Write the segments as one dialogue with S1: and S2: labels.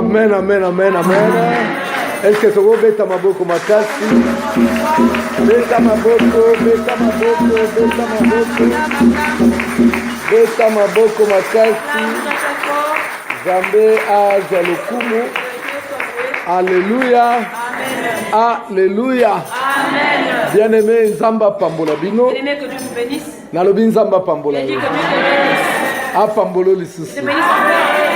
S1: Amen, amen, amen, amen. Est-ce que vous bêta maboko makasi? Bêta maboko, bêta maboko, bêta maboko. Bêta maboko makasi. Zambé a Zalokumu. Alléluia. Alléluia.
S2: Amen.
S1: Bien-aimé Nzamba Pambola Bino.
S2: Bien-aimé, que Dieu vous bénisse.
S1: Nalobi Nzamba Pambola.
S2: Il dit que Dieu te bénisse.
S1: A Pambolo Lisusu.
S2: Je te bénisse encore.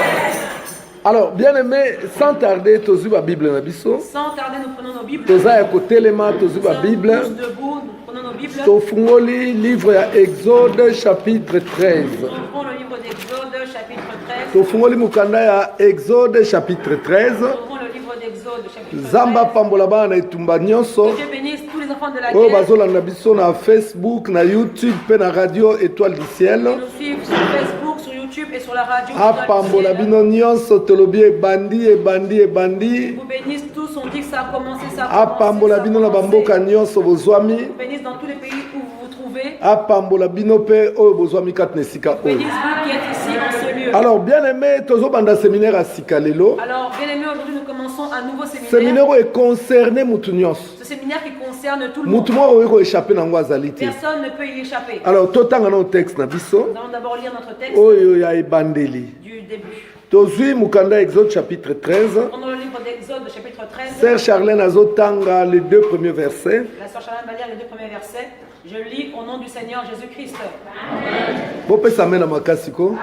S1: Alors, bien-aimé, sans tarder, tozu ba Bible na biso.
S2: Sans tarder, nous prenons nos Bibles.
S1: Toza ya kotelema tozu ba Bible.
S2: Tous debout, nous prenons nos Bibles.
S1: Tofungoli livre ya Exode chapitre 13.
S2: Nous ouvrons le livre d'Exode, chapitre 13.
S1: Tofungoli mukanda ya Exode chapitre 13.
S2: Nous ouvrons le livre d'Exode, chapitre 13.
S1: Zamba Pambola bana na etumba nyonso.
S2: Que Dieu bénisse tous les enfants de la
S1: Oyo
S2: terre.
S1: bazolanda biso na Facebook, na YouTube, pe na radio Étoile du Ciel.
S2: Nous suivent sur Facebook, sur YouTube et sur la radio.
S1: Apambola bino nyonso tolobi ebandi ebandi ebandi.
S2: Vous bénisse tous, on dit que ça a commencé, ça a commencé.
S1: Apambola bino na bamboka nyonso bozwami.
S2: Vous bénisse dans tous les pays où vous vous trouvez.
S1: Apambola bino pe oyo bozwami kati na esika
S2: Vous
S1: oyo.
S2: bénisse vous qui êtes ici en ce lieu.
S1: Alors bien aimé tozobanda séminaire à Sikalelo.
S2: Alors, bien aimé, aujourd'hui nous commençons un nouveau séminaire.
S1: Séminaire oyo concerné mutu nyonso.
S2: Ce séminaire qui concerne tout le monde.
S1: Mutu moko oyo échapper nango azali te.
S2: Personne ne peut y échapper.
S1: Alors totanga na texte na biso.
S2: Nous allons d'abord lire notre texte
S1: Oyo ya ebandeli.
S2: du début.
S1: Tozwi mukanda Exode chapitre 13.
S2: Pendant le livre d'Exode, chapitre 13,
S1: Sœur Charlène azotanga les deux premiers versets.
S2: la sœur Charlène va lire les deux premiers versets. Je lis au nom du Seigneur Jésus-Christ.
S1: Bopesa mena makasi ko.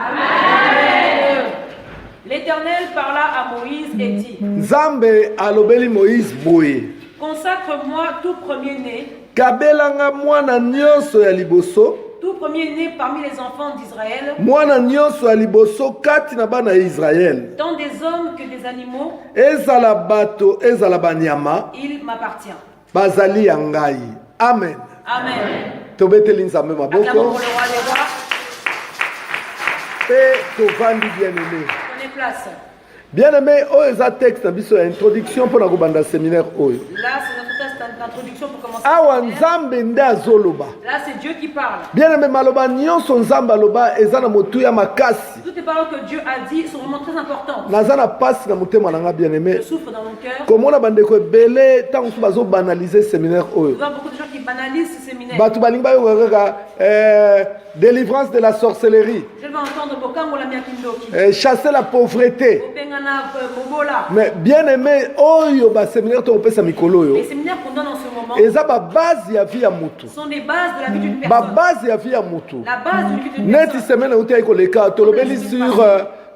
S2: L'Éternel parla à Moïse et dit,
S1: Nzambe alobeli Moïse boye.
S2: consacre-moi tout premier-né,
S1: Kabelanga mwana nyonso ya liboso.
S2: tout premier-né parmi les enfants d'Israël,
S1: Mwana nyonso ya liboso kati na bana ya Israël.
S2: tant des hommes que des animaux,
S1: Ezala bato, ezala banyama,
S2: il m'appartient.
S1: bazali ya ngai. Amen.
S2: Amen.
S1: Tobeteli Nzambe
S2: Acclamons
S1: maboko.
S2: pour le roi des rois.
S1: Et tovandi bien-aimé.
S2: Prenez place.
S1: Bien-aimé, oyo eza texte na biso ya introduction mpona kobanda séminaire oyo.
S2: Là, c'est notre texte d'introduction pour commencer.
S1: Awa Nzambe nde azoloba.
S2: Là, c'est Dieu qui parle.
S1: Bien-aimé, maloba nyonso Nzambe aloba eza na motuya makasi.
S2: Toutes les paroles que Dieu a dit sont vraiment très importantes.
S1: Naza na pasi na motema na nga bien-aimé.
S2: Je souffre dans mon cœur.
S1: Komona bandeko ebele ntango mosusu bazobanalize séminaire
S2: Je
S1: oyo.
S2: vois beaucoup de gens qui banalisent ce séminaire.
S1: Bato balingi bayoka kaka délivrance de la sorcellerie,
S2: Je vais entendre Bokango la Miakindoki.
S1: chasser la pauvreté.
S2: Bengana Mobola.
S1: Mais bien-aimé, oyo ba séminaire tokopesa mikolo
S2: Les
S1: oyo
S2: séminaires qu'on donne en ce moment
S1: eza ba base ya vie ya mutu.
S2: sont des bases de la vie d'une
S1: Ba
S2: personne.
S1: base ya vie ya mutu.
S2: La base d'une vie d'une
S1: Neti
S2: personne.
S1: semaine uti ayikoleka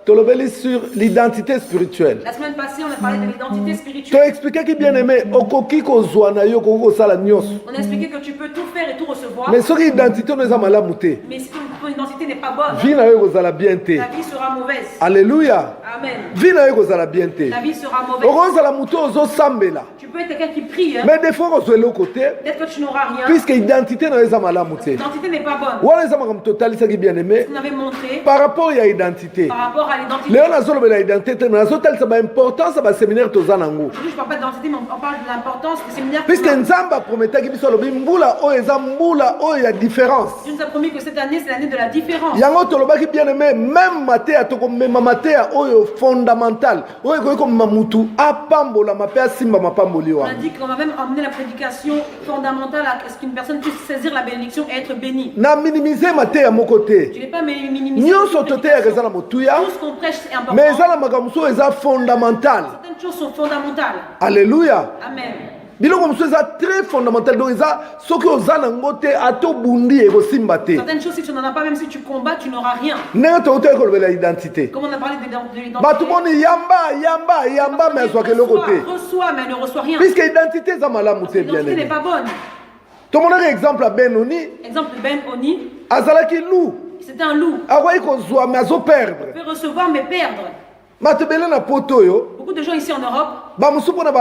S1: tolobeli sur l'identité spirituelle.
S2: La semaine passée, on a parlé de l'identité
S1: To
S2: spirituelle.
S1: expliquer ki bien-aimé okoki kozwa na yo koki kosala nyonso.
S2: On a expliqué que tu peux tout faire et tout recevoir.
S1: Mais soki identité no eza malamu te,
S2: Mais si ton identité n'est pas bonne,
S1: vie na yo ekozala bien te.
S2: ta vie sera mauvaise.
S1: Alléluia.
S2: Amen.
S1: Vie na yo ekozala bien te.
S2: Ta vie sera mauvaise.
S1: Okozala mutu ozosambela.
S2: Tu peux être quelqu'un qui prie, hein.
S1: Mais des fois kozwa eloko te,
S2: Peut-être que tu n'auras rien.
S1: puisque identité na yo eza malamu te.
S2: L'identité n'est pas bonne.
S1: Wana eza makambo totalisaki bien-aimé
S2: On avait montré
S1: par rapport ya identité.
S2: par rapport à l'identité.
S1: Leo nazolobela identité te, mais nazotalisa baimportance ya baséminaire toza nango.
S2: Aujourd'hui, je ne parle pas d'identité, mais on parle de l'importance des séminaires.
S1: Puisque Nzambe aprometaki biso alobi mbula oyo eza mbula oyo ya différence.
S2: Dieu nous a promis que cette année, c'est l'année de la différence.
S1: Yango tolobaki bien-aimé, même mateya tokomema mateya oyo fondamental oyo ekoki komema mutu apambolama mpe asimba mapamboli
S2: On a
S1: wana.
S2: dit qu'on va même emmener la prédication fondamentale à ce qu'une personne puisse saisir la bénédiction et être bénie.
S1: Na minimiser mateya moko te.
S2: Tu n'es pas minimiser.
S1: Nyonso toteyaka eza na motuya,
S2: Tout ce qu'on prêche, c'est important.
S1: mais eza na makambo mosusu eza fondamental.
S2: Certaines choses sont fondamentales.
S1: Alléluia.
S2: Amen.
S1: Biloko mosusu eza très fondamental, donc eza soki oza nango te ata obundi ekosimba te.
S2: Certaines choses, si tu n'en as pas, même si tu combats, tu n'auras rien.
S1: Ndenge tokoteki kolobela identité.
S2: Comme on a parlé de l'identité.
S1: Bato boni yamba mais azwaka eloko te.
S2: Reçoit, mais ne reçoit rien.
S1: Puisque identité eza malamu te bien
S2: L'identité n'est
S1: aimé.
S2: pas bonne.
S1: tomonaki exemple ya benoni
S2: Exemple de Ben Oni,
S1: azalaki loup
S2: c'était un loup.
S1: akoki kozwa mais azoperdre
S2: Il peut recevoir, mais perdre.
S1: bato ebele na poto oyo
S2: Beaucoup de gens ici en Europe,
S1: bamosusu mpona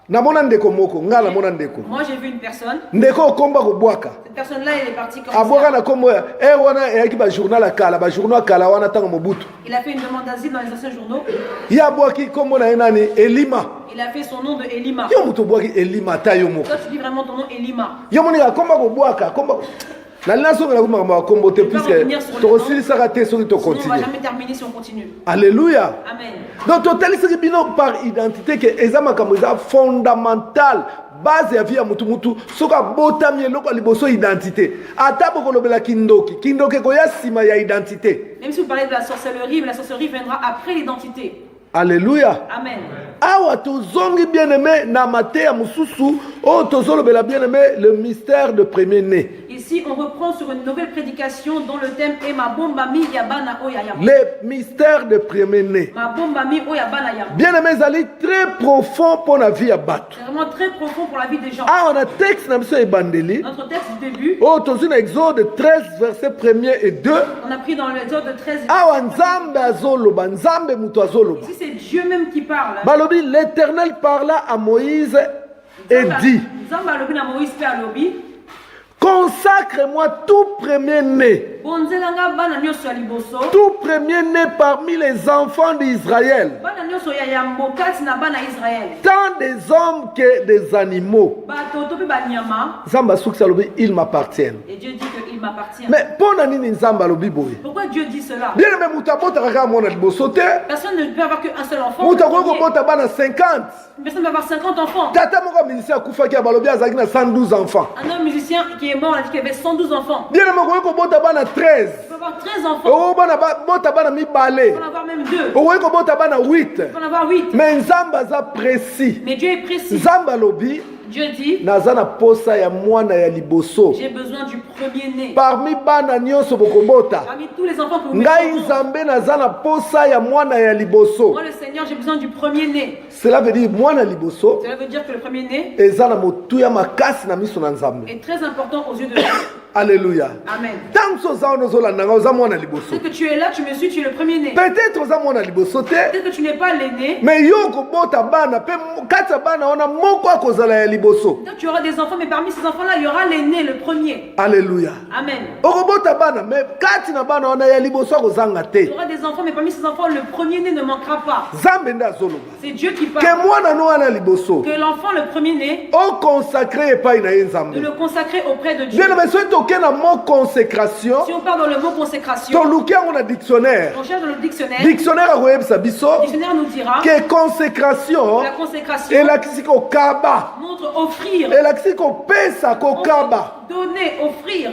S1: namona ndeko moko nga namona ndeko
S2: moi j'ai vu une personne,
S1: ndeko okomba kobwaka
S2: cette personne-là elle est partie comme
S1: abwaka
S2: ça.
S1: na kombo ya ere wana eyaki bajournal ya kala bajournal ya kala wana ntango mobutu
S2: Il a fait une demande d'asile dans les anciens journaux.
S1: ye abwaki kombo na ye nani elima
S2: Il a fait son nom de Elima.
S1: yo moto obwaki elima ata yo moko
S2: Toi tu dis vraiment ton nom Elima.
S1: yo monika akomba kobwaka akomba La nation de la Gouma va comboter puisque tu aussi ça raté sur ton
S2: Sinon, on ne va
S1: continue.
S2: jamais terminer si on continue.
S1: Alléluia.
S2: Amen.
S1: Donc total c'est bino par identité que ezama kamuza fondamental base ya vie ya mutu mutu soka botami eloko liboso identité. Ata bokolobela kindoki. Kindoki ko ya sima ya identité.
S2: Même si vous parlez de la sorcellerie, mais la sorcellerie viendra après l'identité.
S1: Alléluia.
S2: Amen.
S1: Awa tozongi bien-aimé na mateya mususu o tozolobela bien-aimé le mystère de premier-né.
S2: Ici, on reprend sur une nouvelle prédication dont le thème est Ma bomba mi yabana oyaya.
S1: Le mystère de premier-né.
S2: Ma bomba mi oyabana ya.
S1: Bien-aimé zali très profond pour la vie à battre.
S2: C'est vraiment très profond pour la vie des gens.
S1: Ah, on a texte na biso ebandeli.
S2: Notre texte du début,
S1: Oh, tozwi na Exode 13 verset 1er et 2.
S2: on a pris dans l'exode 13.
S1: Awa nzambe azoloba, nzambe mutu azoloba.
S2: Ici, c'est Dieu même qui parle.
S1: Balobi l'Éternel parla à Moïse et dit:
S2: Zamba lobi na Moïse pe alobi.
S1: consacre-moi tout premier-né,
S2: Bonzelanga bana nyonso ya liboso.
S1: tout premier-né parmi les enfants d'Israël,
S2: Bana nyonso ya mbokati na bana Israël.
S1: tant des hommes que des animaux.
S2: Batoto pe banyama.
S1: Nzambe asuki alobi il m'appartient.
S2: Et Dieu dit qu'il m'appartient.
S1: Mais pona nini nzambe alobi boye?
S2: Pourquoi Dieu dit cela?
S1: Bien aimé mutu abotaka kaka mwana liboso te.
S2: Personne ne peut avoir qu'un seul enfant.
S1: Mutu akoki kobota bana 50.
S2: Personne ne peut avoir 50 enfants.
S1: Tata moko musicien akufaki balobi azalaki na 112 enfants.
S2: Un homme musicien qui est mort, on a dit qu'il avait 112 enfants.
S1: Bien aimé okoki kobota bana 13.
S2: Il peut avoir 13 enfants.
S1: Okoki bota bana
S2: Il
S1: mibale.
S2: peut en avoir même 2.
S1: Okoki kobota bana 8.
S2: Il peut en avoir 8.
S1: Mais nzambe aza précis.
S2: Mais Dieu est précis.
S1: Nzambe alobi
S2: Dieu dit,
S1: naza na posa ya mwana ya liboso.
S2: j'ai besoin du premier-né.
S1: Parmi bana nyonso bokobota.
S2: Parmi tous les enfants que vous
S1: Ngai
S2: mettez au monde,
S1: nzambe naza na posa ya mwana ya liboso.
S2: moi le Seigneur, j'ai besoin du premier-né.
S1: Cela veut dire mwana liboso
S2: Cela veut dire que le premier-né
S1: eza na motuya makasi na miso na nzambe.
S2: est très important aux yeux de Dieu.
S1: Alléluia.
S2: Amen.
S1: Tant que oza wana ozolanda nga oza mwana liboso.
S2: Peut-être que tu es là, tu me suis, tu es le premier-né.
S1: Peut-être oza mwana liboso te.
S2: Peut-être que tu n'es pas l'aîné.
S1: Mais yo kobota bana pe kati ya bana wana moko akozala ya liboso.
S2: Peut-être que tu auras des enfants, mais parmi ces enfants-là, il y aura l'aîné, le premier.
S1: Alléluia.
S2: Amen.
S1: Okobota bana mais kati na bana wana ya liboso akozanga
S2: Tu
S1: te.
S2: auras des enfants, mais parmi ces enfants, le premier-né ne manquera pas.
S1: Nzambe nde azoloba.
S2: C'est Dieu qui
S1: Ke
S2: parle.
S1: mwana no wana liboso
S2: Que l'enfant, le premier-né,
S1: okonsacre epai na ye
S2: de
S1: nzambe.
S2: le consacrer auprès de Dieu.
S1: Bien mais soki toke na mo consécration
S2: Si on parle dans le mot consécration,
S1: toluki yango na dictionnaire.
S2: on cherche dans le dictionnaire.
S1: Dictionnaire akoyebisa biso
S2: Le dictionnaire nous dira
S1: ke consécration
S2: que la consécration
S1: elakisi kokaba.
S2: montre offrir,
S1: elakisi kopesa kokaba.
S2: donner, offrir,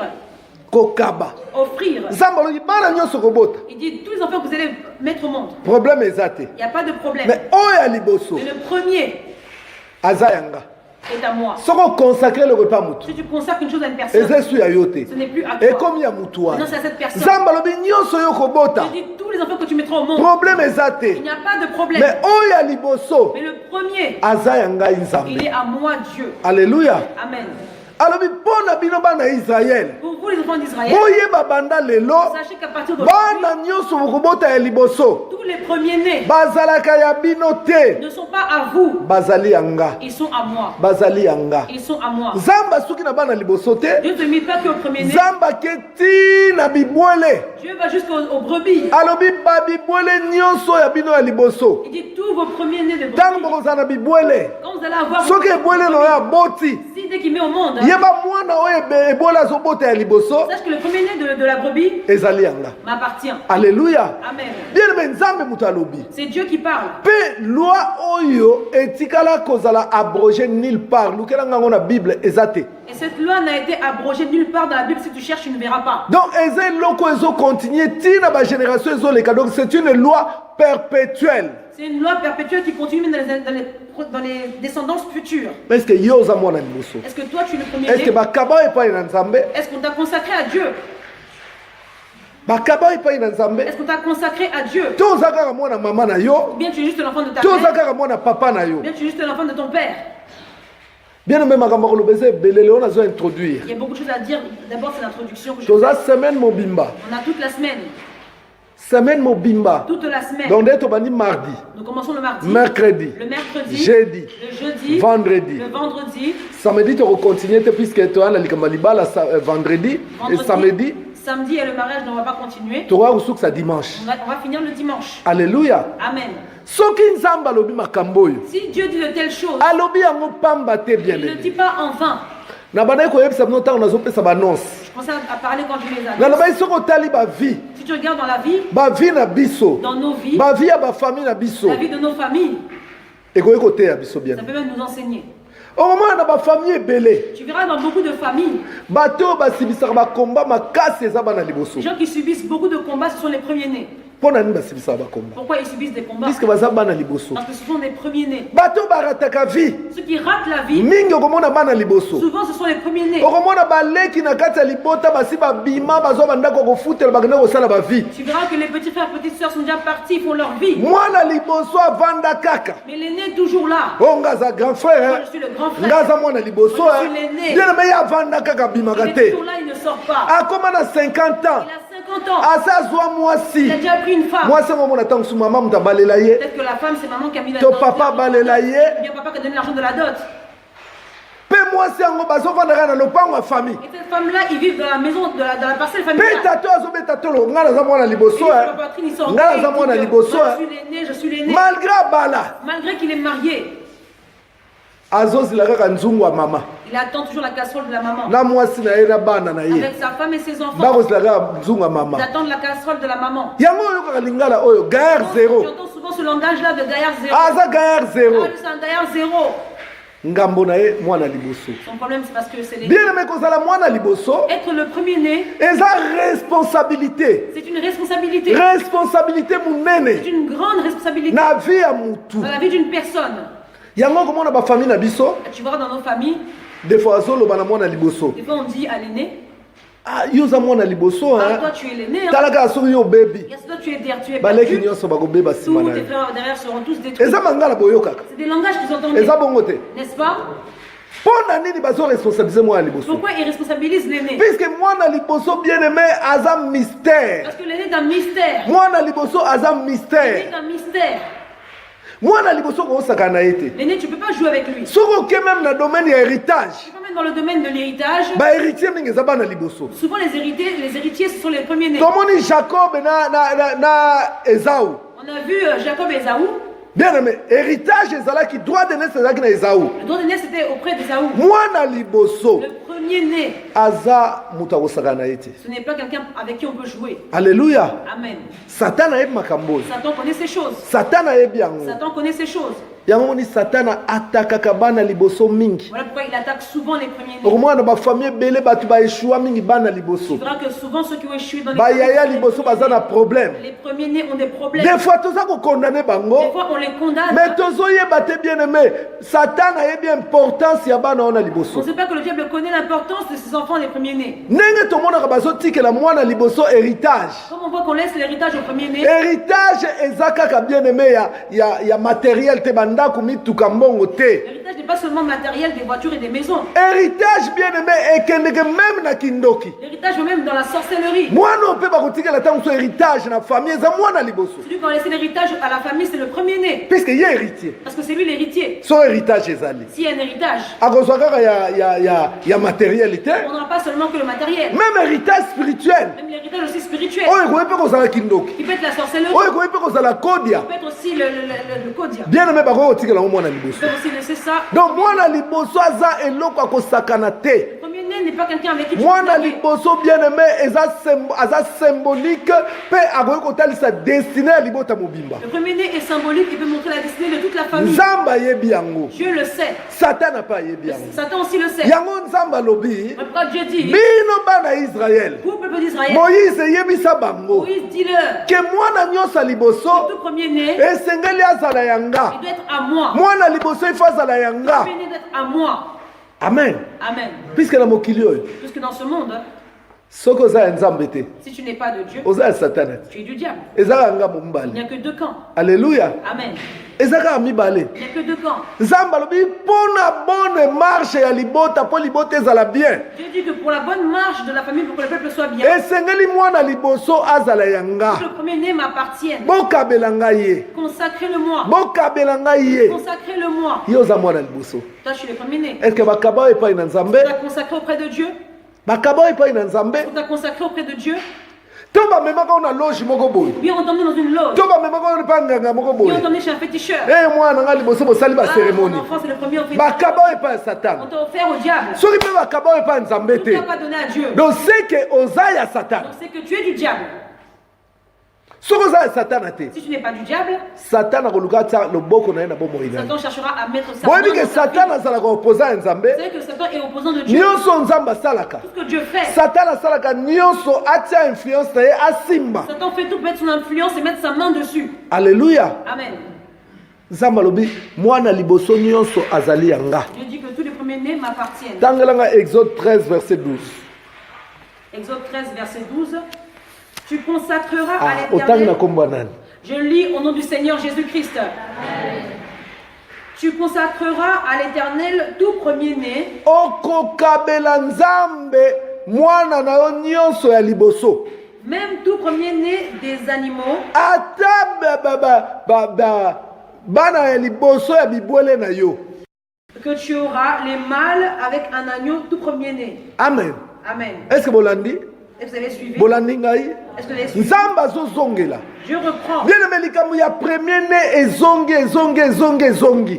S1: kokaba.
S2: offrir.
S1: Nzambe alobi bana nyonso kobota.
S2: Il dit tous les enfants que vous allez mettre au monde,
S1: Problème eza te.
S2: il n'y a pas de problème.
S1: Mais oyo ya liboso
S2: Mais le premier
S1: aza yanga.
S2: est à moi.
S1: Soko consacrer le repas mutu.
S2: Si tu consacres une chose à une personne,
S1: Eza esu ya yo te.
S2: ce n'est plus à
S1: Et
S2: toi.
S1: comme ya mutu wana.
S2: Non, c'est à cette personne.
S1: Nzambe alobi nyonso yo kobota.
S2: Je dis tous les enfants que tu mettras au monde,
S1: Problème eza te.
S2: il n'y a pas de problème.
S1: Mais oyo ya liboso
S2: Mais le premier,
S1: aza ya ngai
S2: il
S1: Nzambe.
S2: est à moi, Dieu.
S1: Alléluia.
S2: Amen.
S1: alobi mpona bino bana ya Israël
S2: Pour vous, les enfants d'Israël,
S1: boyeba banda lelo
S2: sachez qu'à partir de
S1: bana nyonso bokobota ya liboso
S2: tous les premiers-nés
S1: bazalaka ya bino te
S2: ne sont pas à vous,
S1: bazali yanga
S2: ils sont à moi.
S1: bazali yanga
S2: Ils sont à moi.
S1: nzambe asuki na bana liboso te
S2: Dieu ne te mit pas qu'au premier-né.
S1: nzambe ake na bibwele
S2: Dieu va jusqu'aux brebis.
S1: alobi babibwele nyonso ya bino ya liboso
S2: Il dit tous vos premiers-nés de
S1: ntango
S2: brebis.
S1: bokozala na bibwele
S2: Quand vous allez avoir
S1: soki ebwele na oyo aboti
S2: si dès qu'il met au monde,
S1: yeba mwana oyo ebwele azobota ya liboso
S2: sache que le premier-né de la brebis
S1: ezali yanga
S2: m'appartient.
S1: alleluya
S2: Amen.
S1: bien me nzambe moto alobi
S2: C'est Dieu qui parle.
S1: mpe loi oyo etikala kozala abrogé nulle part lukela ngango na bible eza te
S2: Et cette loi n'a été abrogée nulle part dans la Bible. Si tu cherches, tu ne verras pas.
S1: donc eza eloko ezocontinue ntina bagénération ezoleka donc c'est une loi perpétuelle.
S2: C'est une loi perpétuelle qui continue même dans les descendances futures.
S1: est-ce que yo oza mwana liboso
S2: Est-ce que toi, tu es le
S1: est-ce que
S2: premier-né?
S1: bakaba epai na nzambe
S2: Est-ce qu'on t'a consacré à Dieu?
S1: bakaba epai na nzambe
S2: Est-ce qu'on t'a consacré à Dieu?
S1: to oza kaka mwana mama na yo
S2: Ou bien tu es juste l'enfant de ta
S1: to oza
S2: mère?
S1: kaka mwana papa na yo
S2: Ou bien tu es juste l'enfant de ton père?
S1: bien me makambo koloba eza ebele leo nazo introduire
S2: Il y a beaucoup de choses à dire. D'abord, c'est l'introduction que je
S1: toza
S2: fais.
S1: semaine mobimba
S2: On a toute la semaine.
S1: semaine mobimba
S2: Toute la semaine.
S1: donc nde tobandi mardi
S2: Nous commençons le mardi.
S1: mercredi
S2: Le mercredi.
S1: jeudi
S2: Le jeudi.
S1: vendredi
S2: Le vendredi.
S1: samedi tokocontinue te puisque toya na likambo ya libala vendredi et
S2: Vendredi.
S1: samedi
S2: Samedi et le mariage, on ne va pas continuer.
S1: tokoya kosukisa dimanche
S2: On va finir le dimanche.
S1: alleluya
S2: Amen.
S1: soki nzambe alobi makambo oyo
S2: Si Dieu dit de telles choses,
S1: alobi yango pamba te bien
S2: il ne le
S1: aimé
S2: dit pas en vain.
S1: na bandaki koyebisa bino ntango nazopesa banonce
S2: Je commençais à parler quand je les
S1: Na
S2: annonce.
S1: lobai soko tali ba vie.
S2: Si tu regardes dans la vie,
S1: Na biso.
S2: dans nos vies,
S1: Ba vie ya ba famille na biso.
S2: la vie de nos familles,
S1: Ekoki koteya biso bien.
S2: ça peut même nous enseigner.
S1: Au moment na ba famille ebele.
S2: Tu verras dans beaucoup de familles,
S1: Bato basibisaka ba combat makasi eza bana liboso.
S2: les gens qui subissent beaucoup de combats, ce sont les premiers-nés.
S1: Pona nini basibisaka ba combat?
S2: Pourquoi ils subissent des combats?
S1: Puisque baza bana liboso.
S2: Parce que ce sont des premiers-nés.
S1: Bato barataka vie.
S2: Ceux qui ratent la vie,
S1: Mingi okomona bana liboso.
S2: souvent ce sont les premiers-nés.
S1: Okomona baleki na kati ya libota basi babima bazwa bandako kofutela bakende kosala ba vie.
S2: Tu verras que les petits frères et petites sœurs sont déjà partis, ils font leur vie.
S1: Mwana liboso avanda kaka.
S2: Mais l'aîné est toujours là.
S1: Oh ngaza grand
S2: Moi,
S1: frère.
S2: je suis le grand frère.
S1: Ngaza mwana liboso.
S2: Moi, je suis l'aîné.
S1: Bien mais avanda kaka bimaka
S2: Il est
S1: te.
S2: toujours là, il ne sort pas.
S1: Akoma na 50 ans.
S2: Il a 50 ans.
S1: Asa zwa
S2: Il a
S1: mwasi.
S2: déjà pris une femme.
S1: Mwasi ngo mona tangu mama mutabalela ye.
S2: Peut-être que la femme, c'est maman qui a mis la
S1: To
S2: dot.
S1: papa balela ye.
S2: Ou bien papa qui a donné l'argent de la dot.
S1: Pe mwasi yango bazovandaka na lopango ya famille.
S2: Et cette femme-là, ils vivent dans la maison, dans la parcelle
S1: Pe
S2: familiale.
S1: tato azobeta tolo nga naza mwana liboso.
S2: Ils vivent dans la poitrine, ils sont
S1: Nga naza mwana liboso.
S2: je suis l'aîné.
S1: Malgré bala.
S2: Malgré qu'il est marié,
S1: Azozila kaka nzungu ya mama.
S2: il attend toujours la casserole de la maman.
S1: Na mwasi na ye na bana na ye.
S2: Avec sa femme et ses enfants,
S1: bakozila kaka nzungu ya mama.
S2: ils attendent la casserole de la maman.
S1: Yango oyokaka lingala oyo gaillard zéro.
S2: Tu entends souvent ce langage-là de gaillard zéro.
S1: aza gaillard zéro.
S2: Ah, lui, c'est un gaillard zéro.
S1: ngambo na ye mwana liboso.
S2: Son problème, c'est parce que c'est les...
S1: bien aimé kozala mwana liboso
S2: Être le premier-né,
S1: eza responsabilité.
S2: c'est une responsabilité.
S1: Responsabilité
S2: C'est
S1: munene
S2: une grande responsabilité
S1: na vie ya mutu.
S2: dans la vie d'une personne.
S1: yango komona bafamille na biso
S2: Tu vois, dans nos familles,
S1: des fois azoloba na mwana liboso.
S2: des fois on dit à l'aîné,
S1: Ah, yo oza mwana liboso
S2: ah,
S1: hein.
S2: toi tu es l'aîné, hein.
S1: tala kaka soki yo obebi
S2: Yes, toi tu es derrière, tu es
S1: baleki
S2: perdu.
S1: nyonso bakobeba nsima
S2: Tous
S1: na
S2: tes
S1: ye.
S2: frères derrière seront tous détruits.
S1: eza mangala boyokaka
S2: C'est des langages qu'ils entendent,
S1: eza bongo te
S2: n'est-ce pas?
S1: mpo na nini bazoresponsabilize mwana liboso.
S2: Pourquoi ils responsabilisent l'aîné?
S1: puisque mwana liboso bien aimé aza mystère.
S2: Parce que l'aîné est un mystère.
S1: mwana liboso aza
S2: L'aîné
S1: mystère.
S2: est un mystère.
S1: mwana liboso koosaka na ye te
S2: L'aîné, tu ne peux pas jouer avec lui.
S1: soki oke même na domaine ya héritage
S2: Tu peux même dans le domaine de l'héritage.
S1: bahéritier mingi eza bana liboso.
S2: Souvent les héritiers, ce sont les premiers-nés.
S1: tomoni jacob na esau.
S2: On a vu Jacob et Ésaü.
S1: bien aimé héritage ezalaki droit de naissance ezalaki na esau.
S2: Le droit de naissance c'était auprès d'Ésaü.
S1: mwana liboso
S2: Le premier-né,
S1: aza moto akosaka na ye te.
S2: ce n'est pas quelqu'un avec qui on peut jouer.
S1: alleluya.
S2: Amen.
S1: satana ayebi makambo oyo.
S2: Satan connaît ces choses.
S1: satana ayebi yango.
S2: Satan connaît ces choses.
S1: yango moni satana atakaka bana liboso mingi.
S2: Voilà pourquoi il attaque souvent les premiers-nés.
S1: okomona na bafamille ebele bato baeshua mingi bana liboso.
S2: Tu verras que souvent ceux qui ont échoué dans les
S1: bayaya liboso baza na problème.
S2: les premiers-nés ont des problèmes.
S1: des fois toza kokondane
S2: Des
S1: bango
S2: fois on les condamne.
S1: mais tozoyeba te bien aimé satana ayebi importance ya bana wana
S2: On
S1: liboso.
S2: ne sait pas que le diable connaît l'importance de ses enfants les premiers-nés.
S1: ndenge tomonaka bazotikela mwana liboso héritage.
S2: Comme on voit qu'on laisse l'héritage aux premiers-nés,
S1: héritage eza kaka bien aimé ya matériel te bandako mituka mbongo te.
S2: l'héritage n'est pas seulement matériel, des voitures et des maisons.
S1: héritage bien aimé ekendeke même na kindoki.
S2: L'héritage même dans la sorcellerie.
S1: mwana oyo mpe bakotikela ntango so héritage na famille eza mwana liboso.
S2: Celui qui a laissé l'héritage à la famille, c'est le premier-né.
S1: puisque ye héritier
S2: Parce que c'est lui l'héritier.
S1: so héritage ezali
S2: S'il y a un héritage,
S1: akozwa kaka ya matériel te.
S2: on n'aura pas seulement que le matériel.
S1: même héritage spirituel
S2: Même l'héritage aussi spirituel.
S1: oyo ekoki mpe kozala kindoki
S2: Qui peut être la sorcellerie.
S1: oyo ekoki mpe kozala kodia.
S2: Qui peut être aussi le kodia.
S1: bien aimé bakoki kotikela ngo mwana liboso.
S2: On peut aussi laisser ça.
S1: donc mwana liboso aza eloko akosakana te.
S2: Le premier-né n'est pas quelqu'un avec qui tu peux
S1: mwana
S2: jouer.
S1: liboso bien aimé aza symbolique mpe akoki kotalisa destine ya libota mobimba.
S2: Le premier-né est symbolique, il peut montrer la destinée de toute la famille.
S1: nzambe ayebi yango.
S2: Dieu le sait.
S1: satana mpe ayebi yango.
S2: Satan aussi le sait.
S1: yango nzambe alobi
S2: Pourquoi Dieu dit,
S1: bino bana israele
S2: vous, peuple d'Israël,
S1: moïse yebisa bango
S2: Moïse, dis-leur,
S1: ke mwana nyonso ya liboso
S2: tout premier-né,
S1: esengeli azala yanga.
S2: il doit être à moi.
S1: mwana liboso ifo azala
S2: Le
S1: yanga.
S2: premier-né doit être à moi.
S1: amen.
S2: Amen.
S1: puisque na mokili oyo
S2: Puisque dans ce monde,
S1: soki oza ya nzambe te
S2: si tu n'es pas de Dieu,
S1: oza ya satana te.
S2: tu es du diable.
S1: ezaka ngambo
S2: Il n'y
S1: mibale.
S2: a que deux camps.
S1: alleluya.
S2: Amen.
S1: eza kaka mibale.
S2: Il n'y a que deux camps.
S1: nzambe alobi mpona bonne marche ya libota mpo libota ezala bien
S2: Dieu dit que pour la bonne marche de la famille, pour que le peuple soit bien,
S1: esengeli mwana liboso azala
S2: que
S1: yanga.
S2: le premier-né m'appartienne.
S1: bokabela ngai ye.
S2: Consacrez-le-moi.
S1: bokabela ngai ye.
S2: Consacrez-le-moi.
S1: ye oza mwana liboso.
S2: Toi, je suis le premier-né.
S1: eske bakaba oyo epai na nzambe.
S2: Tu t'as consacré auprès de Dieu.
S1: bakaba oyo epai na nzambe.
S2: Tu t'as consacré auprès de Dieu.
S1: to bamemaka ona loge moko boye,
S2: Bien on t'emmène dans une loge.
S1: to bamemaka ona pa nganga moko
S2: Bien
S1: boye,
S2: on t'emmène chez un féticheur.
S1: mwana nga liboso bosali
S2: Mon
S1: bacérémonie,
S2: enfant, c'est le premier au féticheur.
S1: bakaba oyo epai ya
S2: On
S1: satana,
S2: t'a offert au diable.
S1: soki mpe bakaba oyo epai ya nzambe
S2: Tu
S1: te,
S2: n'as pas donné à Dieu.
S1: donc c'est que oza ya satana.
S2: Donc c'est que tu es du diable.
S1: Soki oza ya satana te,
S2: Si tu n'es pas du diable,
S1: satana akoluka atia loboko na ye na bomoi na ye.
S2: Satan cherchera à mettre sa main
S1: boyebi ke
S2: dans ta vie.
S1: satana azalaka opposant ya nzambe,
S2: C'est vrai que Satan est opposant de Dieu.
S1: nyonso nzambe asalaka,
S2: Tout ce que Dieu fait,
S1: satana asalaka nyonso atia influence na ye asimba.
S2: Satan fait tout pour mettre son influence et mettre sa main dessus.
S1: Alléluia.
S2: Amen.
S1: nzambe alobi mwana liboso nyonso azali yanga.
S2: Dieu dit que tous les premiers-nés m'appartiennent.
S1: Tangelanga Exode 13 verset 12.
S2: Exode 13, verset 12. Tu consacreras à
S1: Otangi na
S2: l'éternel.
S1: kombo nani?
S2: Je lis au nom du Seigneur Jésus-Christ. Tu consacreras à l'éternel tout premier-né.
S1: Okokabela nzambe mwana na yo nyonso ya liboso.
S2: Même tout premier-né des animaux.
S1: Ata bana ya liboso ya bibwele na yo.
S2: Que tu auras les mâles avec un agneau tout premier-né.
S1: Amen.
S2: Amen.
S1: Est-ce que bolandi?
S2: Est-ce que vous avez suivi?
S1: Bolandi ngai?
S2: Est-ce que vous avez suivi?
S1: Nzambe azozongela.
S2: Je reprends.
S1: Bien aimé likambo ya premier né ezongi.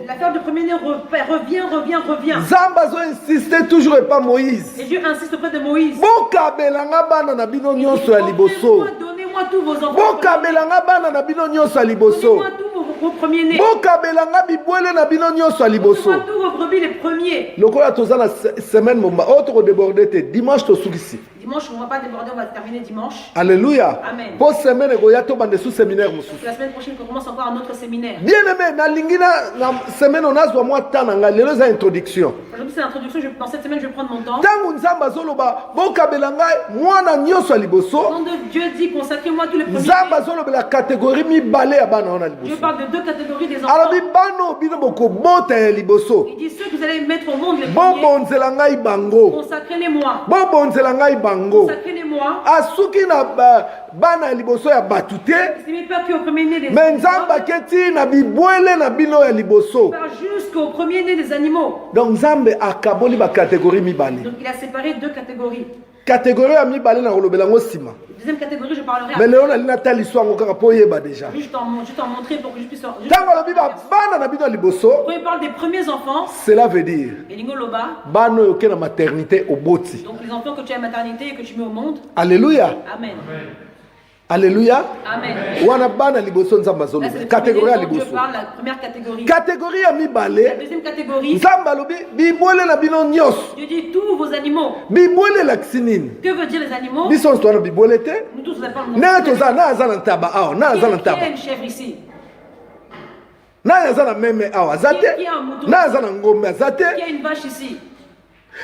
S2: L'affaire du premier-né revient.
S1: Nzambe azo insister toujours et pas Moïse.
S2: Et Dieu insiste auprès de Moïse.
S1: Bokabelanga bana na bino nyonso ya liboso.
S2: Donnez-moi tous vos enfants.
S1: Bokabelanga bana na bino nyonso ya liboso.
S2: Donnez-moi tous vos premiers-nés.
S1: Bokabelanga bibwele na bino nyonso ya liboso.
S2: Donnez-moi tous vos brebis les premiers.
S1: Lokola toza na semaine momba autre déborder te dimanche to sukisi.
S2: Dimanche, on ne va pas déborder, on va terminer dimanche.
S1: Alléluia.
S2: Amen.
S1: Pour semaine goya to bande sous séminaire mususu.
S2: La semaine prochaine, on commence encore un autre séminaire.
S1: Bien aimé na lingina na semaine on azwa moi tananga lelo za introduction.
S2: Aujourd'hui, c'est l'introduction. Dans cette semaine, je vais prendre mon temps.
S1: Tangu nzamba zoloba bokabelanga mwana nyonso ya liboso.
S2: Quand Dieu dit consacrez-moi tous les premiers.
S1: Nzamba zoloba la catégorie mibale ya bana ona
S2: Dieu
S1: liboso.
S2: parle de deux catégories des enfants.
S1: Alors bano bino boko bota ya liboso.
S2: Il dit ceux que vous allez mettre au monde les premiers.
S1: Bobonzela ngai bango.
S2: Consacrez-les-moi.
S1: Bobonzela ngai bango.
S2: Consacrez-les-moi.
S1: Asuki na bana ya liboso ya batu te.
S2: C'est mes peurs qui au premier-né des
S1: Mais nzamba keti na bibwele na bino ya liboso.
S2: jusqu'au premier-né des animaux.
S1: Donc nzambe akaboli ba catégorie mibale.
S2: Donc il a séparé deux catégories.
S1: Catégorie ya mibale na kolobela ngo sima.
S2: Deuxième catégorie, je parlerai
S1: Mais
S2: après.
S1: leo na lina tali swango kaka po yeba déjà.
S2: Juste t'en montrer pour que je puisse.
S1: Tango lobi ba bana na bino ya liboso.
S2: Quand il parle des premiers enfants,
S1: Cela veut dire
S2: Elingo Loba,
S1: bano yoke na maternité oboti.
S2: donc les enfants que tu as à la maternité et que tu mets au monde.
S1: Alléluia.
S2: Amen.
S1: Alléluia.
S2: Amen.
S1: Wana bana liboso nzamba
S2: Là,
S1: zolo.
S2: c'est le
S1: Catégorie ya
S2: premier dont Dieu
S1: liboso.
S2: parle, la première catégorie.
S1: Catégorie ya
S2: La
S1: mibale.
S2: deuxième catégorie,
S1: Nzamba lobi bibwele na bino nyos.
S2: Dieu dit tous vos animaux.
S1: Bibwele la kisinini.
S2: Que veut dire les animaux?
S1: Biso ntwana bibwele te.
S2: Nous tous, nous appelons
S1: Na toza na aza na ntaba awa, na aza na
S2: Qui a
S1: ntaba.
S2: une chèvre ici?
S1: Na aza na meme awa, azate.
S2: Qui a un mouton?
S1: Na aza na ngombe azate.
S2: Qui a une vache ici?